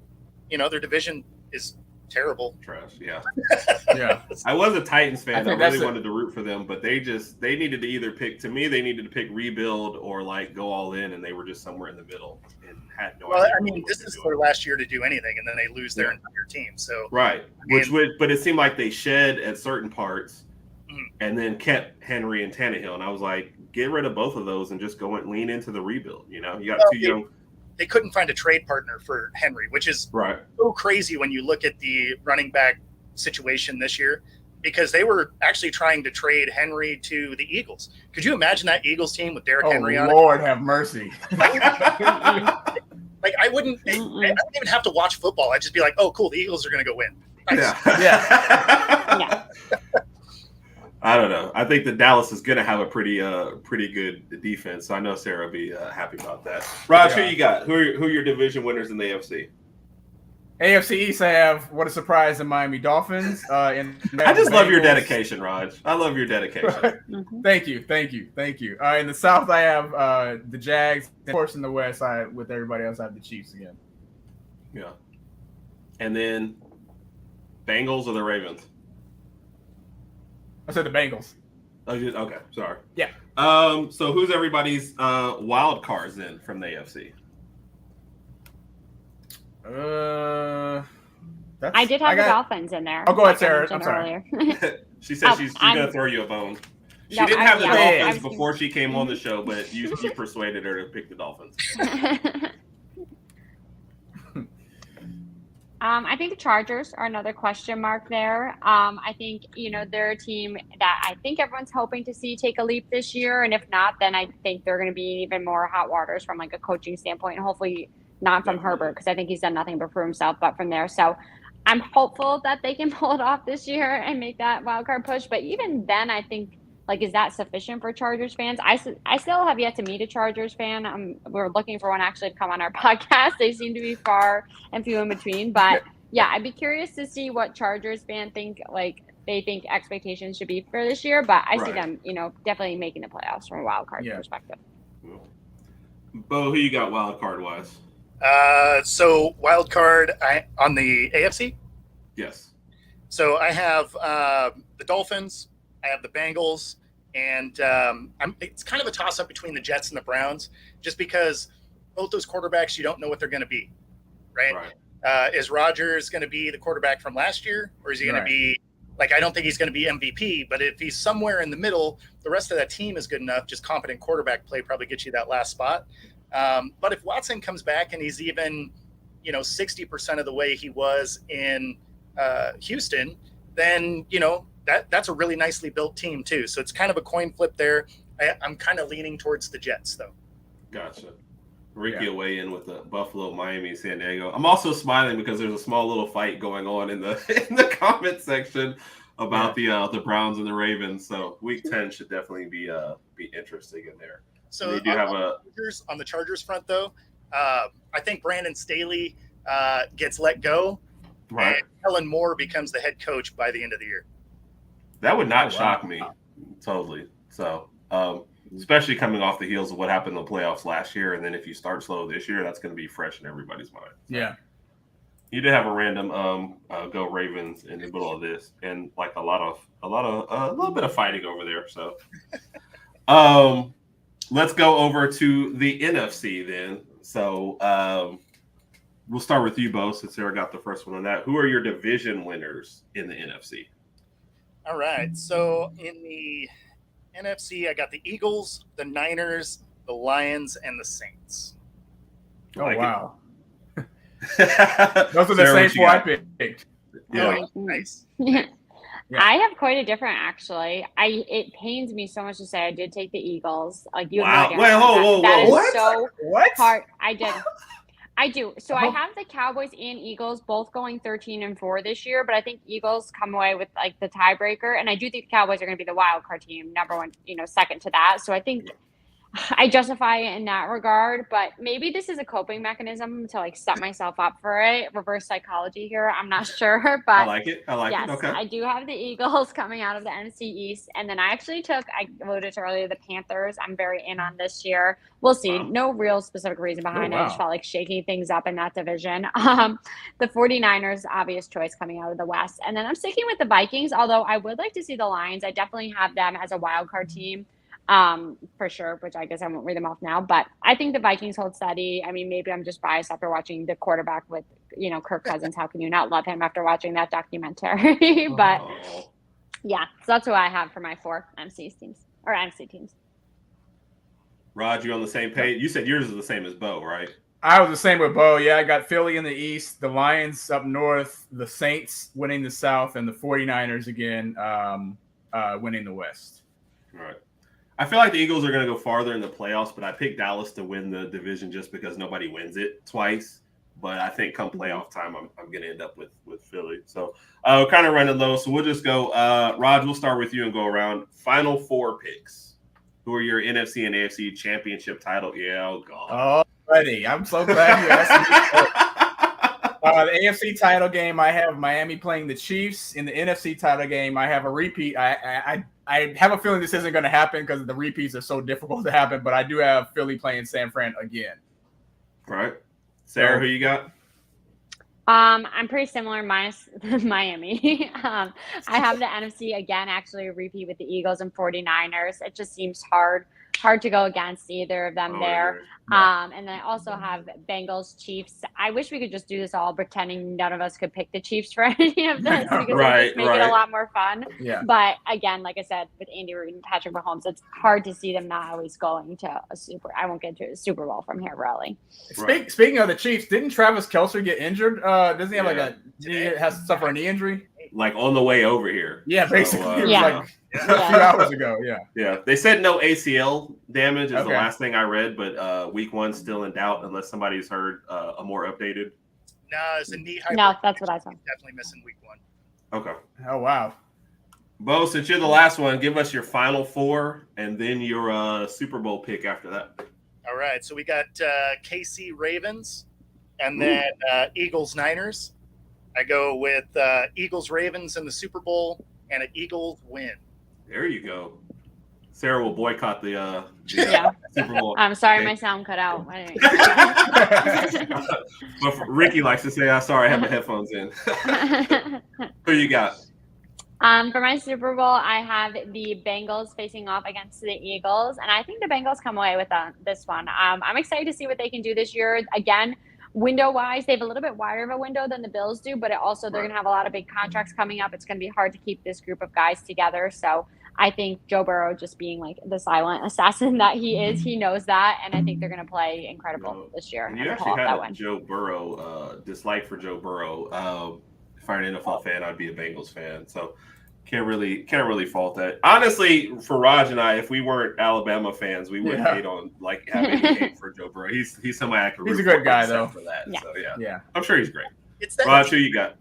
Speaker 3: division is terrible.
Speaker 2: Trash, yeah.
Speaker 1: Yeah.
Speaker 2: I was a Titans fan. I really wanted to root for them, but they needed to either pick. To me, they needed to pick rebuild or like go all in, and they were just somewhere in the middle and had no.
Speaker 3: Well, I mean, this is their last year to do anything, and then they lose their entire team. So
Speaker 2: but it seemed like they shed at certain parts, and then kept Henry and Tannehill, and I was like, get rid of both of those and just go and lean into the rebuild. You got two young.
Speaker 3: They couldn't find a trade partner for Henry, which is so crazy when you look at the running back situation this year, because they were actually trying to trade Henry to the Eagles. Could you imagine that Eagles team with Derrick Henry on it?
Speaker 1: Lord have mercy.
Speaker 3: Like I wouldn't even have to watch football. I'd just be like, oh, cool, the Eagles are going to go win. Nice.
Speaker 1: Yeah.
Speaker 2: I don't know. I think that Dallas is going to have a pretty good defense. So I know Sarah will be happy about that. Raj, who you got? Who are your division winners in the AFC?
Speaker 1: AFC East, I have, what a surprise, the Miami Dolphins. I
Speaker 2: just love your dedication, Raj. I love your dedication.
Speaker 1: Thank you. In the South, I have the Jags. Of course, in the West, with everybody else, I have the Chiefs again.
Speaker 2: Yeah. And then Bengals or the Ravens?
Speaker 1: I said the Bengals.
Speaker 2: Oh, okay, sorry.
Speaker 1: Yeah.
Speaker 2: So who's everybody's wild cards then from the AFC?
Speaker 4: I did have the Dolphins in there.
Speaker 1: Oh, go ahead, Sarah. I'm sorry.
Speaker 2: She said she's going to throw you a bone. She didn't have the Dolphins before she came on the show, but you persuaded her to pick the Dolphins.
Speaker 4: I think the Chargers are another question mark there. I think, they're a team that I think everyone's hoping to see take a leap this year. And if not, then I think they're going to be even more hot waters from like a coaching standpoint, and hopefully not from Herbert, because I think he's done nothing but for himself, but from there. So I'm hopeful that they can pull it off this year and make that wild card push. But even then, I think, is that sufficient for Chargers fans? I still have yet to meet a Chargers fan. We're looking for one actually to come on our podcast. They seem to be far and few in between. But yeah, I'd be curious to see what Chargers fan think they think expectations should be for this year. But I see them, definitely making the playoffs from a wild card perspective.
Speaker 2: Bo, who you got wild card wise?
Speaker 3: So wild card on the AFC?
Speaker 2: Yes.
Speaker 3: So I have the Dolphins. I have the Bengals, and it's kind of a toss-up between the Jets and the Browns, just because both those quarterbacks, you don't know what they're going to be, right? Is Rodgers going to be the quarterback from last year, or is he going to be I don't think he's going to be MVP, but if he's somewhere in the middle, the rest of that team is good enough. Just competent quarterback play probably gets you that last spot. But if Watson comes back and he's even, 60% of the way he was in Houston, then, that's a really nicely built team too. So it's kind of a coin flip there. I'm kind of leaning towards the Jets though.
Speaker 2: Gotcha. Ricky will weigh in with the Buffalo, Miami, San Diego. I'm also smiling because there's a small little fight going on in the comment section about the Browns and the Ravens. So Week 10 should definitely be interesting in there.
Speaker 3: So
Speaker 2: they do have
Speaker 3: on the Chargers front, though. I think Brandon Staley gets let go,
Speaker 2: right.
Speaker 3: And Kellen Moore becomes the head coach by the end of the year.
Speaker 2: That would not shock me, totally. So, especially coming off the heels of what happened in the playoffs last year, and then if you start slow this year, that's going to be fresh in everybody's mind. So,
Speaker 1: yeah,
Speaker 2: you did have a random go Ravens in the middle of this, and like a little bit of fighting over there. So, let's go over to the NFC then. So, we'll start with you, Bo, since Sarah got the first one on that. Who are your division winners in the NFC?
Speaker 3: All right. So in the NFC, I got the Eagles, the Niners, the Lions, and the Saints.
Speaker 1: Wow. Those are the same four I picked.
Speaker 2: Yeah.
Speaker 3: Oh, nice.
Speaker 4: Yeah. I have quite a different, actually. It pains me so much to say I did take the Eagles. Like you have no idea.
Speaker 2: Whoa.
Speaker 4: That is
Speaker 1: What?
Speaker 4: so
Speaker 1: What?
Speaker 4: hard. I do. So I have the Cowboys and Eagles both going 13-4 this year, but I think Eagles come away with like the tiebreaker, and I do think the Cowboys are going to be the wild card team, number one, second to that. So I think I justify it in that regard, but maybe this is a coping mechanism to like set myself up for it. Reverse psychology here. I'm not sure, but
Speaker 2: I like it. Yes, okay.
Speaker 4: I do have the Eagles coming out of the NFC East, and then I voted earlier the Panthers. I'm very in on this year. We'll see.
Speaker 2: Wow.
Speaker 4: No real specific reason behind it. I just felt like shaking things up in that division. The 49ers, obvious choice coming out of the West, and then I'm sticking with the Vikings. Although I would like to see the Lions. I definitely have them as a wild card team. For sure, which I guess I won't read them off now, but I think the Vikings hold steady. I mean, maybe I'm just biased after watching the quarterback with, Kirk Cousins. How can you not love him after watching that documentary? But yeah, so that's who I have for my four NFC teams.
Speaker 2: Rod, you on the same page? You said yours is the same as Bo, right?
Speaker 1: I was the same with Bo. Yeah, I got Philly in the East, the Lions up north, the Saints winning the South, and the 49ers again winning the West.
Speaker 2: All right. I feel like the Eagles are going to go farther in the playoffs, but I picked Dallas to win the division just because nobody wins it twice. But I think come playoff time, I'm going to end up with Philly. So kind of running low. So we'll just go. Rod, we'll start with you and go around. Final four picks. Who are your NFC and AFC championship title? Yeah, oh, God.
Speaker 1: Already. I'm so glad you asked me. The AFC title game, I have Miami playing the Chiefs. In the NFC title game, I have a repeat. I have a feeling this isn't going to happen because the repeats are so difficult to happen, but I do have Philly playing San Fran again.
Speaker 2: All right. Sarah, who you got?
Speaker 4: I'm pretty similar, minus Miami. I have the NFC again, actually a repeat with the Eagles and 49ers. It just seems hard to go against either of them there.
Speaker 1: Yeah.
Speaker 4: And then I also have Bengals, Chiefs. I wish we could just do this all pretending none of us could pick the Chiefs for any of this because it just make it a lot more fun.
Speaker 1: Yeah.
Speaker 4: But again, like I said, with Andy Reid and Patrick Mahomes, it's hard to see them not always going to I won't get to a Super Bowl from here, really.
Speaker 1: Speaking of the Chiefs, didn't Travis Kelce get injured? Doesn't he have has suffered a knee injury?
Speaker 2: Like on the way over here.
Speaker 1: Yeah, basically.
Speaker 2: So,
Speaker 1: it was like a few hours ago. Yeah.
Speaker 2: Yeah. They said no ACL damage is the last thing I read, but week 1 still in doubt unless somebody's heard a more updated.
Speaker 3: No, it's a knee.
Speaker 4: No, that's what I saw.
Speaker 3: Definitely missing week 1.
Speaker 2: Okay.
Speaker 1: Oh, wow.
Speaker 2: Bo, since you're the last one, give us your final four and then your Super Bowl pick after that.
Speaker 3: All right. So we got KC Ravens and then Eagles Niners. I go with Eagles Ravens in the Super Bowl and an Eagles win.
Speaker 2: There you go. Sarah will boycott the Super Bowl.
Speaker 4: I'm sorry, my sound cut out.
Speaker 2: But Ricky likes to say, "I'm sorry, I have my headphones in." Who you got?
Speaker 4: For my Super Bowl, I have the Bengals facing off against the Eagles, and I think the Bengals come away with this one. I'm excited to see what they can do this year. Again, window-wise, they have a little bit wider of a window than the Bills do, but they're going to have a lot of big contracts coming up. It's going to be hard to keep this group of guys together. So I think Joe Burrow, just being like the silent assassin that he is, he knows that, and I think they're going to play incredible this year.
Speaker 2: And you actually had a Joe Burrow dislike for Joe Burrow. If I were an NFL fan, I'd be a Bengals fan. So Can't really fault that. Honestly, for Raj and I, if we weren't Alabama fans, we wouldn't hate on like having a hate for Joe Burrow. He's somebody I can root
Speaker 1: He's a good guy though.
Speaker 2: for that.
Speaker 4: Yeah.
Speaker 2: So
Speaker 1: Yeah.
Speaker 2: I'm sure he's great.
Speaker 3: It's that
Speaker 2: Raj, who you got?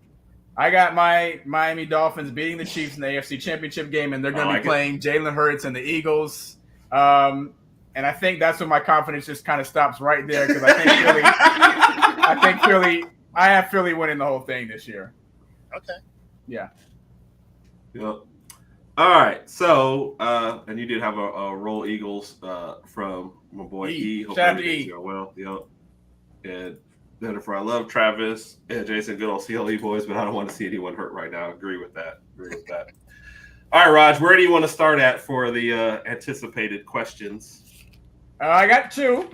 Speaker 1: I got my Miami Dolphins beating the Chiefs in the AFC Championship game, and they're going to be playing Jalen Hurts and the Eagles. And I think that's when my confidence just kind of stops right there because I have Philly winning the whole thing this year.
Speaker 3: Okay.
Speaker 1: Yeah.
Speaker 2: Yep. All right. So, and you did have a roll Eagles from my boy E. Hope everything's going well. Yep. And Jennifer, I love Travis and Jason, good old CLE boys, but I don't want to see anyone hurt right now. Agree with that. All right, Raj, where do you want to start at for the anticipated questions?
Speaker 1: I got two.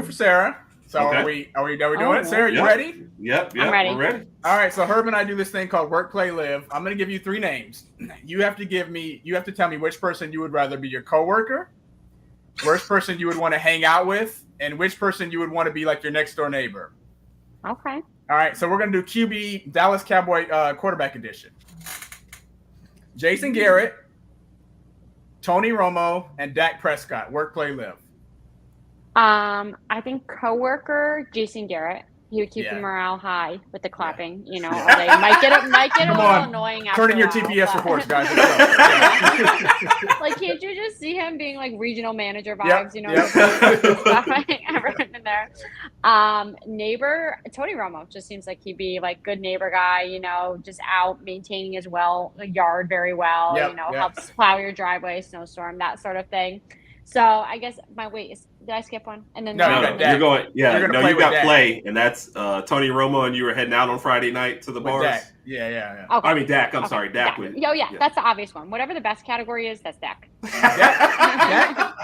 Speaker 1: For Sarah. So
Speaker 2: okay.
Speaker 1: are we doing it? Sarah, you ready?
Speaker 2: Yep.
Speaker 4: I'm ready.
Speaker 2: We're ready.
Speaker 1: All right. So Herb and I do this thing called Work, Play, Live. I'm going to give you 3 names. You have to tell me which person you would rather be your coworker, which person you would want to hang out with, and which person you would want to be like your next door neighbor.
Speaker 4: Okay.
Speaker 1: All right, so we're going to do QB Dallas Cowboy quarterback edition. Jason Garrett, Tony Romo, and Dak Prescott. Work, play, live.
Speaker 4: I think coworker Jason Garrett. He would keep the morale high with the clapping. You know, they might get a little annoying after
Speaker 1: turning your
Speaker 4: a while,
Speaker 1: TPS reports, guys.
Speaker 4: Like, can't you just see him being like regional manager vibes? You know, everyone in there. Neighbor Tony Romo just seems like he'd be like good neighbor guy. You know, just out maintaining his yard very well. Helps plow your driveway, snowstorm, that sort of thing. So I guess did I skip one? And then
Speaker 2: you're going. Yeah,
Speaker 1: you
Speaker 2: got play, and that's Tony Romo, and you were heading out on Friday night to the bars.
Speaker 1: Dak. Yeah.
Speaker 4: Okay.
Speaker 2: I mean Dak. I'm sorry, Dak.
Speaker 4: That's the obvious one. Whatever the best category is, that's Dak.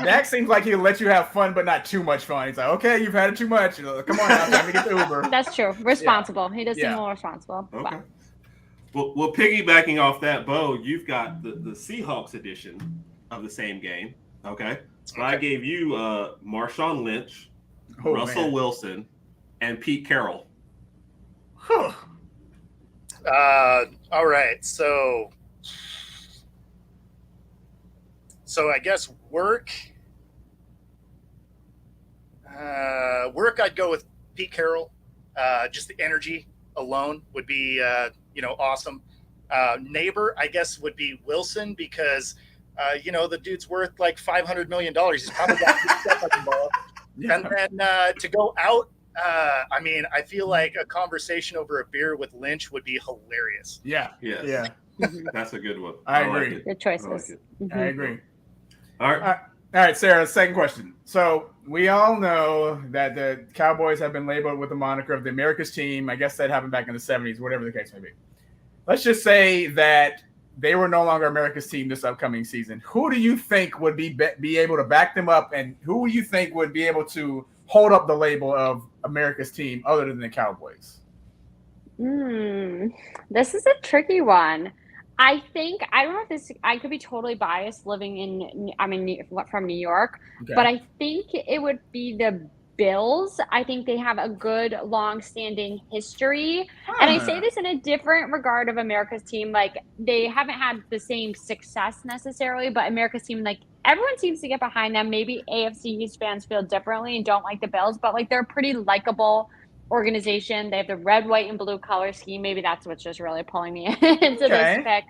Speaker 1: Dak seems like he'll let you have fun, but not too much fun. He's like, okay, you've had it too much. Come on now, time to get the Uber.
Speaker 4: That's true. Responsible. He does seem more responsible.
Speaker 2: Okay. Well, piggybacking off that, Bo, you've got the Seahawks edition of the same game. Okay. So I gave you Marshawn Lynch, Russell Wilson, and Pete Carroll.
Speaker 3: All right. So I guess work. I'd go with Pete Carroll. Just the energy alone would be awesome. Neighbor, I guess, would be Wilson because. The dude's worth like $500 million. He's probably got stuff I can borrow. And then to go out, I feel like a conversation over a beer with Lynch would be hilarious.
Speaker 1: Yeah.
Speaker 2: That's a good one.
Speaker 1: I agree.
Speaker 4: Good choices.
Speaker 1: I agree.
Speaker 2: All
Speaker 1: right, Sarah, second question. So we all know that the Cowboys have been labeled with the moniker of the America's team. I guess that happened back in the 70s, whatever the case may be. Let's just say that they were no longer America's team this upcoming season. Who do you think would be able to back them up, and who do you think would be able to hold up the label of America's team other than the Cowboys?
Speaker 4: This is a tricky one. I don't know if I could be totally biased living from New York, but I think it would be the Bills. I think they have a good long-standing history. And I say this in a different regard of America's team. Like, they haven't had the same success necessarily, but America's team, like, everyone seems to get behind them. Maybe AFC East fans feel differently and don't like the Bills, but, like, they're a pretty likable organization. They have the red, white, and blue color scheme. Maybe that's what's just really pulling me into this pick.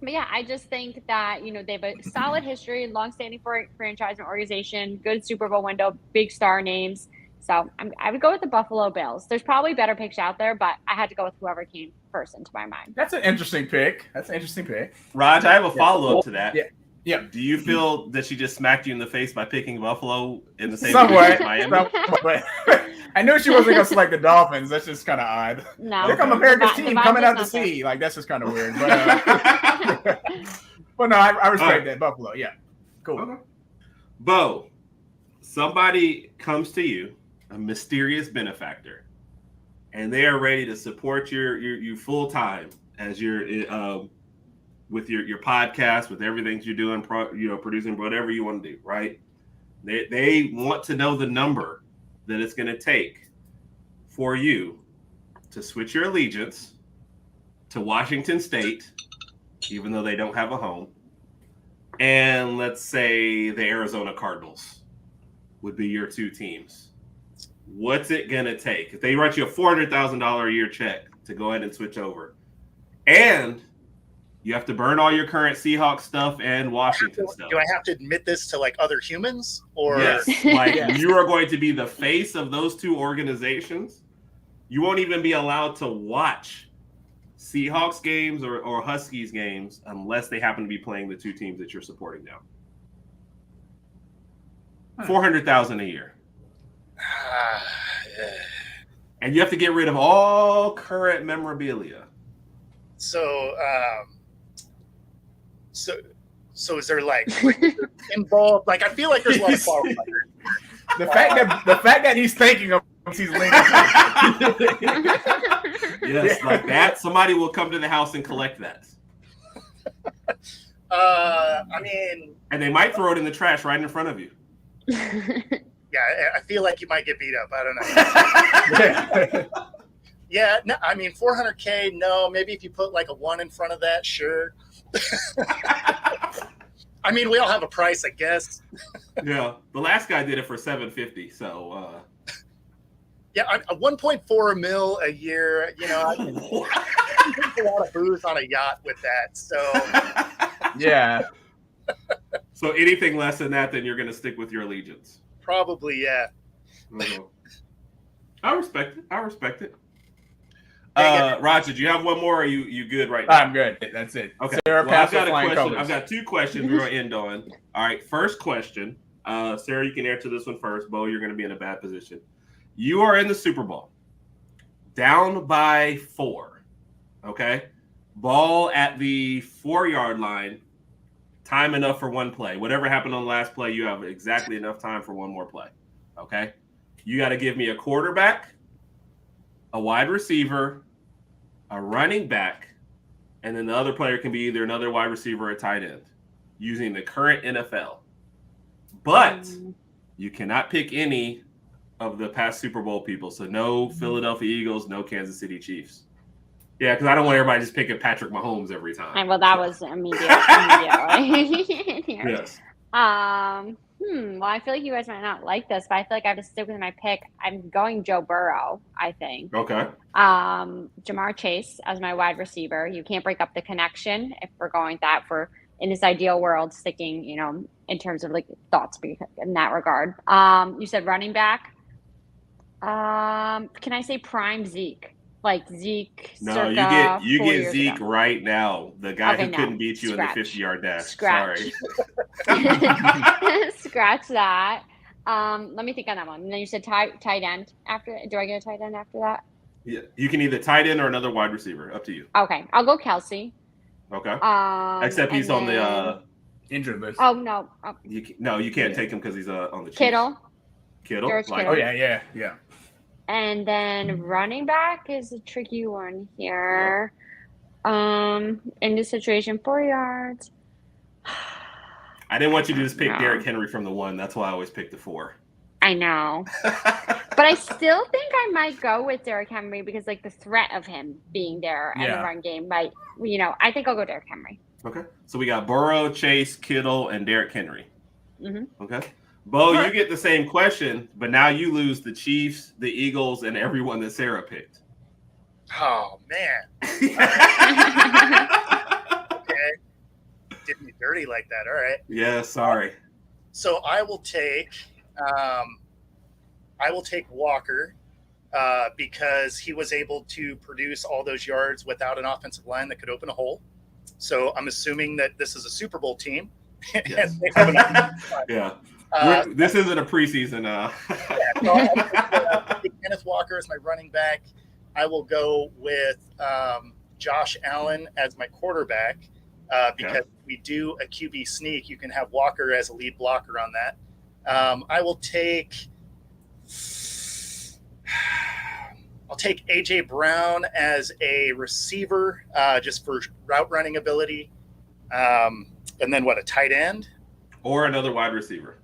Speaker 4: But yeah, I just think that, they have a solid history, long-standing franchise and organization, good Super Bowl window, big star names. So I would go with the Buffalo Bills. There's probably better picks out there, but I had to go with whoever came first into my mind.
Speaker 1: That's an interesting pick.
Speaker 2: Raj, I have a follow-up to that.
Speaker 1: Yeah.
Speaker 2: Do you feel that she just smacked you in the face by picking Buffalo in the same
Speaker 1: Somewhat,
Speaker 2: as Miami?
Speaker 1: But I knew she wasn't going to select the Dolphins. That's just kind of odd.
Speaker 4: No.
Speaker 1: Here come America's team coming out to sea. Like, that's just kind of weird. But no, I respect that. Buffalo, yeah. Cool.
Speaker 2: Okay. Bo, somebody comes to you, a mysterious benefactor, and they are ready to support you full time as you're with your podcast, with everything you're doing, producing whatever you want to do, right? They want to know the number that it's going to take for you to switch your allegiance to Washington State even though they don't have a home, and let's say the Arizona Cardinals would be your two teams. What's it going to take? If they write you a $400,000 a year check to go ahead and switch over, and you have to burn all your current Seahawks stuff and Washington stuff.
Speaker 3: Do I have to admit this to like other humans, or
Speaker 2: yes, like you are going to be the face of those two organizations? You won't even be allowed to watch Seahawks games or Huskies games unless they happen to be playing the two teams that you're supporting now. $400,000 a year. And you have to get rid of all current memorabilia.
Speaker 3: So is there like involved? Like I feel like there's a lot of qualifiers.
Speaker 1: The fact that he's thinking of he's linking.
Speaker 2: Yes, like that. Somebody will come to the house and collect that.
Speaker 3: I mean,
Speaker 2: and they might throw it in the trash right in front of you.
Speaker 3: Yeah, I feel like you might get beat up. I don't know. Yeah, no, I mean, $400K, no. Maybe if you put like a 1 in front of that, sure. I mean, we all have a price, I guess.
Speaker 2: Yeah, the last guy did it for $750. So,
Speaker 3: yeah, 1.4 mil a year. You know, I can drink a lot of booze on a yacht with that. So,
Speaker 1: yeah.
Speaker 2: So anything less than that, then you're going to stick with your allegiance.
Speaker 3: Probably, yeah.
Speaker 2: Mm-hmm. I respect it. Raj, did you have one more? Or are you good right now?
Speaker 1: I'm good. That's it.
Speaker 2: Okay.
Speaker 1: Sarah,
Speaker 2: Well, I've got a
Speaker 1: flying
Speaker 2: question.
Speaker 1: colors.
Speaker 2: I've got two questions we're going to end on. All right. First question. Sarah, you can answer this one first. Bo, you're going to be in a bad position. You are in the Super Bowl, down by 4. Okay. Ball at the 4-yard line. Time enough for one play. Whatever happened on the last play, you have exactly enough time for one more play. Okay. You got to give me a quarterback, a wide receiver, a running back, and then the other player can be either another wide receiver or a tight end using the current NFL. But you cannot pick any of the past Super Bowl people. So no Philadelphia Eagles, no Kansas City Chiefs. Yeah, because I don't want everybody just picking Patrick Mahomes every time.
Speaker 4: Well, that was immediately.
Speaker 2: Yes.
Speaker 4: Well, I feel like you guys might not like this, but I feel like I have to stick with my pick. I'm going Joe Burrow, I think.
Speaker 2: Okay.
Speaker 4: Jamar Chase as my wide receiver. You can't break up the connection if we're going that for in this ideal world, sticking, in terms of like thoughts in that regard. You said running back. Can I say prime Zeke? Like Zeke.
Speaker 2: No, you get Zeke ago. Right now. The guy who couldn't beat you in the 50-yard dash. Sorry.
Speaker 4: Scratch that. Let me think on that one. And then you said tight end after. Do I get a tight end after that?
Speaker 2: Yeah, you can either tight end or another wide receiver. Up to you.
Speaker 4: Okay, I'll go Kelsey.
Speaker 2: Okay. Except he's on the
Speaker 1: injured list.
Speaker 4: Oh no.
Speaker 2: You can't take him because he's on the Chiefs.
Speaker 4: Kittle.
Speaker 2: Like,
Speaker 4: Kittle.
Speaker 1: Oh yeah.
Speaker 4: And then running back is a tricky one here. In this situation, 4 yards.
Speaker 2: I didn't want you to just pick Derrick Henry from the 1. That's why I always pick the 4.
Speaker 4: I know. But I still think I might go with Derrick Henry because like the threat of him being there in the run game might, I think I'll go Derrick Henry.
Speaker 2: Okay. So we got Burrow, Chase, Kittle, and Derrick Henry.
Speaker 4: Mm-hmm.
Speaker 2: Okay. Bo, you get the same question, but now you lose the Chiefs, the Eagles, and everyone that Sarah picked.
Speaker 3: Oh, man. Okay. Did me dirty like that. All right.
Speaker 2: Yeah, sorry.
Speaker 3: So I will take Walker because he was able to produce all those yards without an offensive line that could open a hole. So I'm assuming that this is a Super Bowl team.
Speaker 2: Yes. Yeah. This isn't a preseason.
Speaker 3: So I'll take Kenneth Walker as my running back. I will go with Josh Allen as my quarterback because we do a QB sneak. You can have Walker as a lead blocker on that. I will take AJ Brown as a receiver just for route running ability. And then a tight end?
Speaker 2: Or another wide receiver.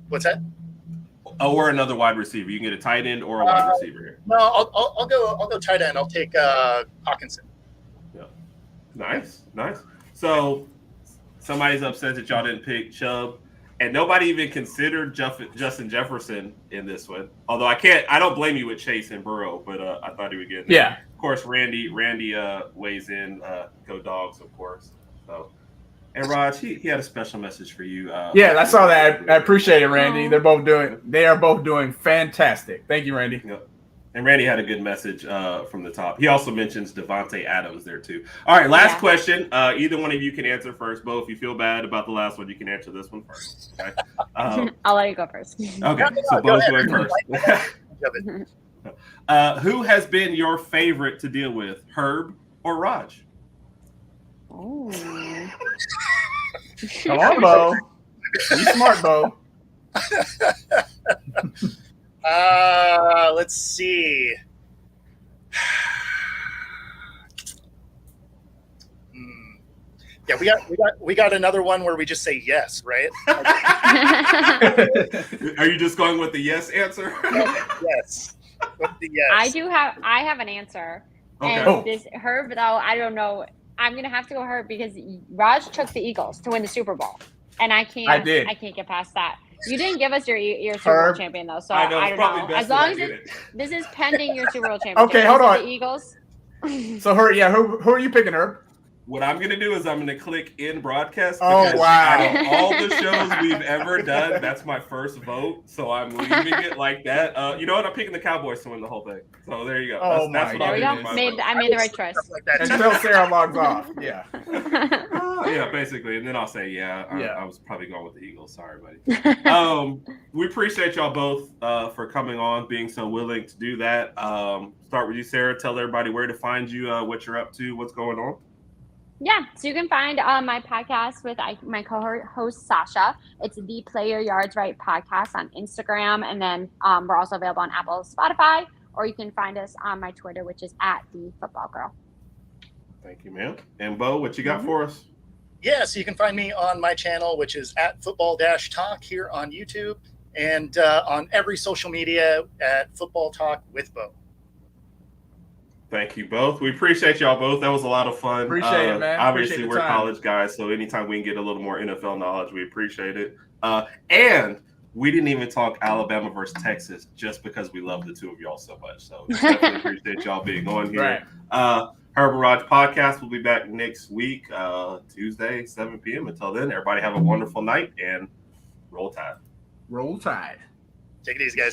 Speaker 3: What's that?
Speaker 2: Or another wide receiver. You can get a tight end or a wide receiver here.
Speaker 3: No, I'll go tight end. I'll take Hawkinson.
Speaker 2: Yeah. Nice. So somebody's upset that y'all didn't pick Chubb, and nobody even considered Justin Jefferson in this one. Although I don't blame you with Chase and Burrow, but I thought he would get there.
Speaker 1: Yeah.
Speaker 2: Of course, Randy weighs in. Go Dogs, of course. So, and Raj, he had a special message for you.
Speaker 1: Yeah, I saw that. I appreciate it, Randy. They are both doing fantastic. Thank you, Randy.
Speaker 2: Yep. And Randy had a good message from the top. He also mentions Devontae Adams there too. All right, last question. Either one of you can answer first. Bo, if you feel bad about the last one, you can answer this one first. Okay?
Speaker 4: I'll let you go first.
Speaker 2: Okay, so Bo's going first. Who has been your favorite to deal with, Herb or Raj?
Speaker 4: Oh.
Speaker 1: Come on, Bo. Be smart, Bo.
Speaker 3: Let's see. Yeah, we got another one where we just say yes, right?
Speaker 2: Are you just going with the yes answer?
Speaker 3: Yes. With the yes.
Speaker 4: I have an answer.
Speaker 2: Okay.
Speaker 4: And this Herb though, I don't know. I'm gonna have to go Herb because Raj took the Eagles to win the Super Bowl. And I can't get past that. You didn't give us your Super Bowl champion though, so I don't know. As long as this is pending your Super Bowl champion.
Speaker 1: Okay, hold on.
Speaker 4: The Eagles.
Speaker 1: So who are you picking, Herb?
Speaker 2: What I'm going to do is I'm going to click in broadcast.
Speaker 1: Oh, wow.
Speaker 2: Out of all the shows we've ever done, that's my first vote. So I'm leaving it like that. You know what? I'm picking the Cowboys to win the whole thing. So there you go. That's what
Speaker 4: there we go. I made the right choice.
Speaker 1: Until Sarah logs off. Yeah.
Speaker 2: Yeah, basically. And then I'll say, I was probably going with the Eagles. Sorry, buddy. We appreciate y'all both for coming on, being so willing to do that. Start with you, Sarah. Tell everybody where to find you, what you're up to, what's going on.
Speaker 4: Yeah, so you can find my podcast with my co-host Sasha. It's the Play Your Yards Right podcast on Instagram, and then we're also available on Apple, Spotify, or you can find us on my Twitter, which is @thefootballgirl.
Speaker 2: Thank you, ma'am. And Bo, what you got for us?
Speaker 3: Yeah, so you can find me on my channel, which is @football-talk here on YouTube, and on every social media at Football Talk with Bo.
Speaker 2: Thank you both. We appreciate y'all both. That was a lot of fun.
Speaker 1: Appreciate it, man.
Speaker 2: Obviously, we're college guys, so anytime we can get a little more NFL knowledge, we appreciate it. And we didn't even talk Alabama versus Texas just because we love the two of y'all so much. So definitely appreciate y'all being on here.
Speaker 1: Right.
Speaker 2: Herb Raj podcast will be back next week, Tuesday, 7 p.m. Until then, everybody have a wonderful night and roll tide.
Speaker 1: Roll Tide.
Speaker 3: Take it easy, guys.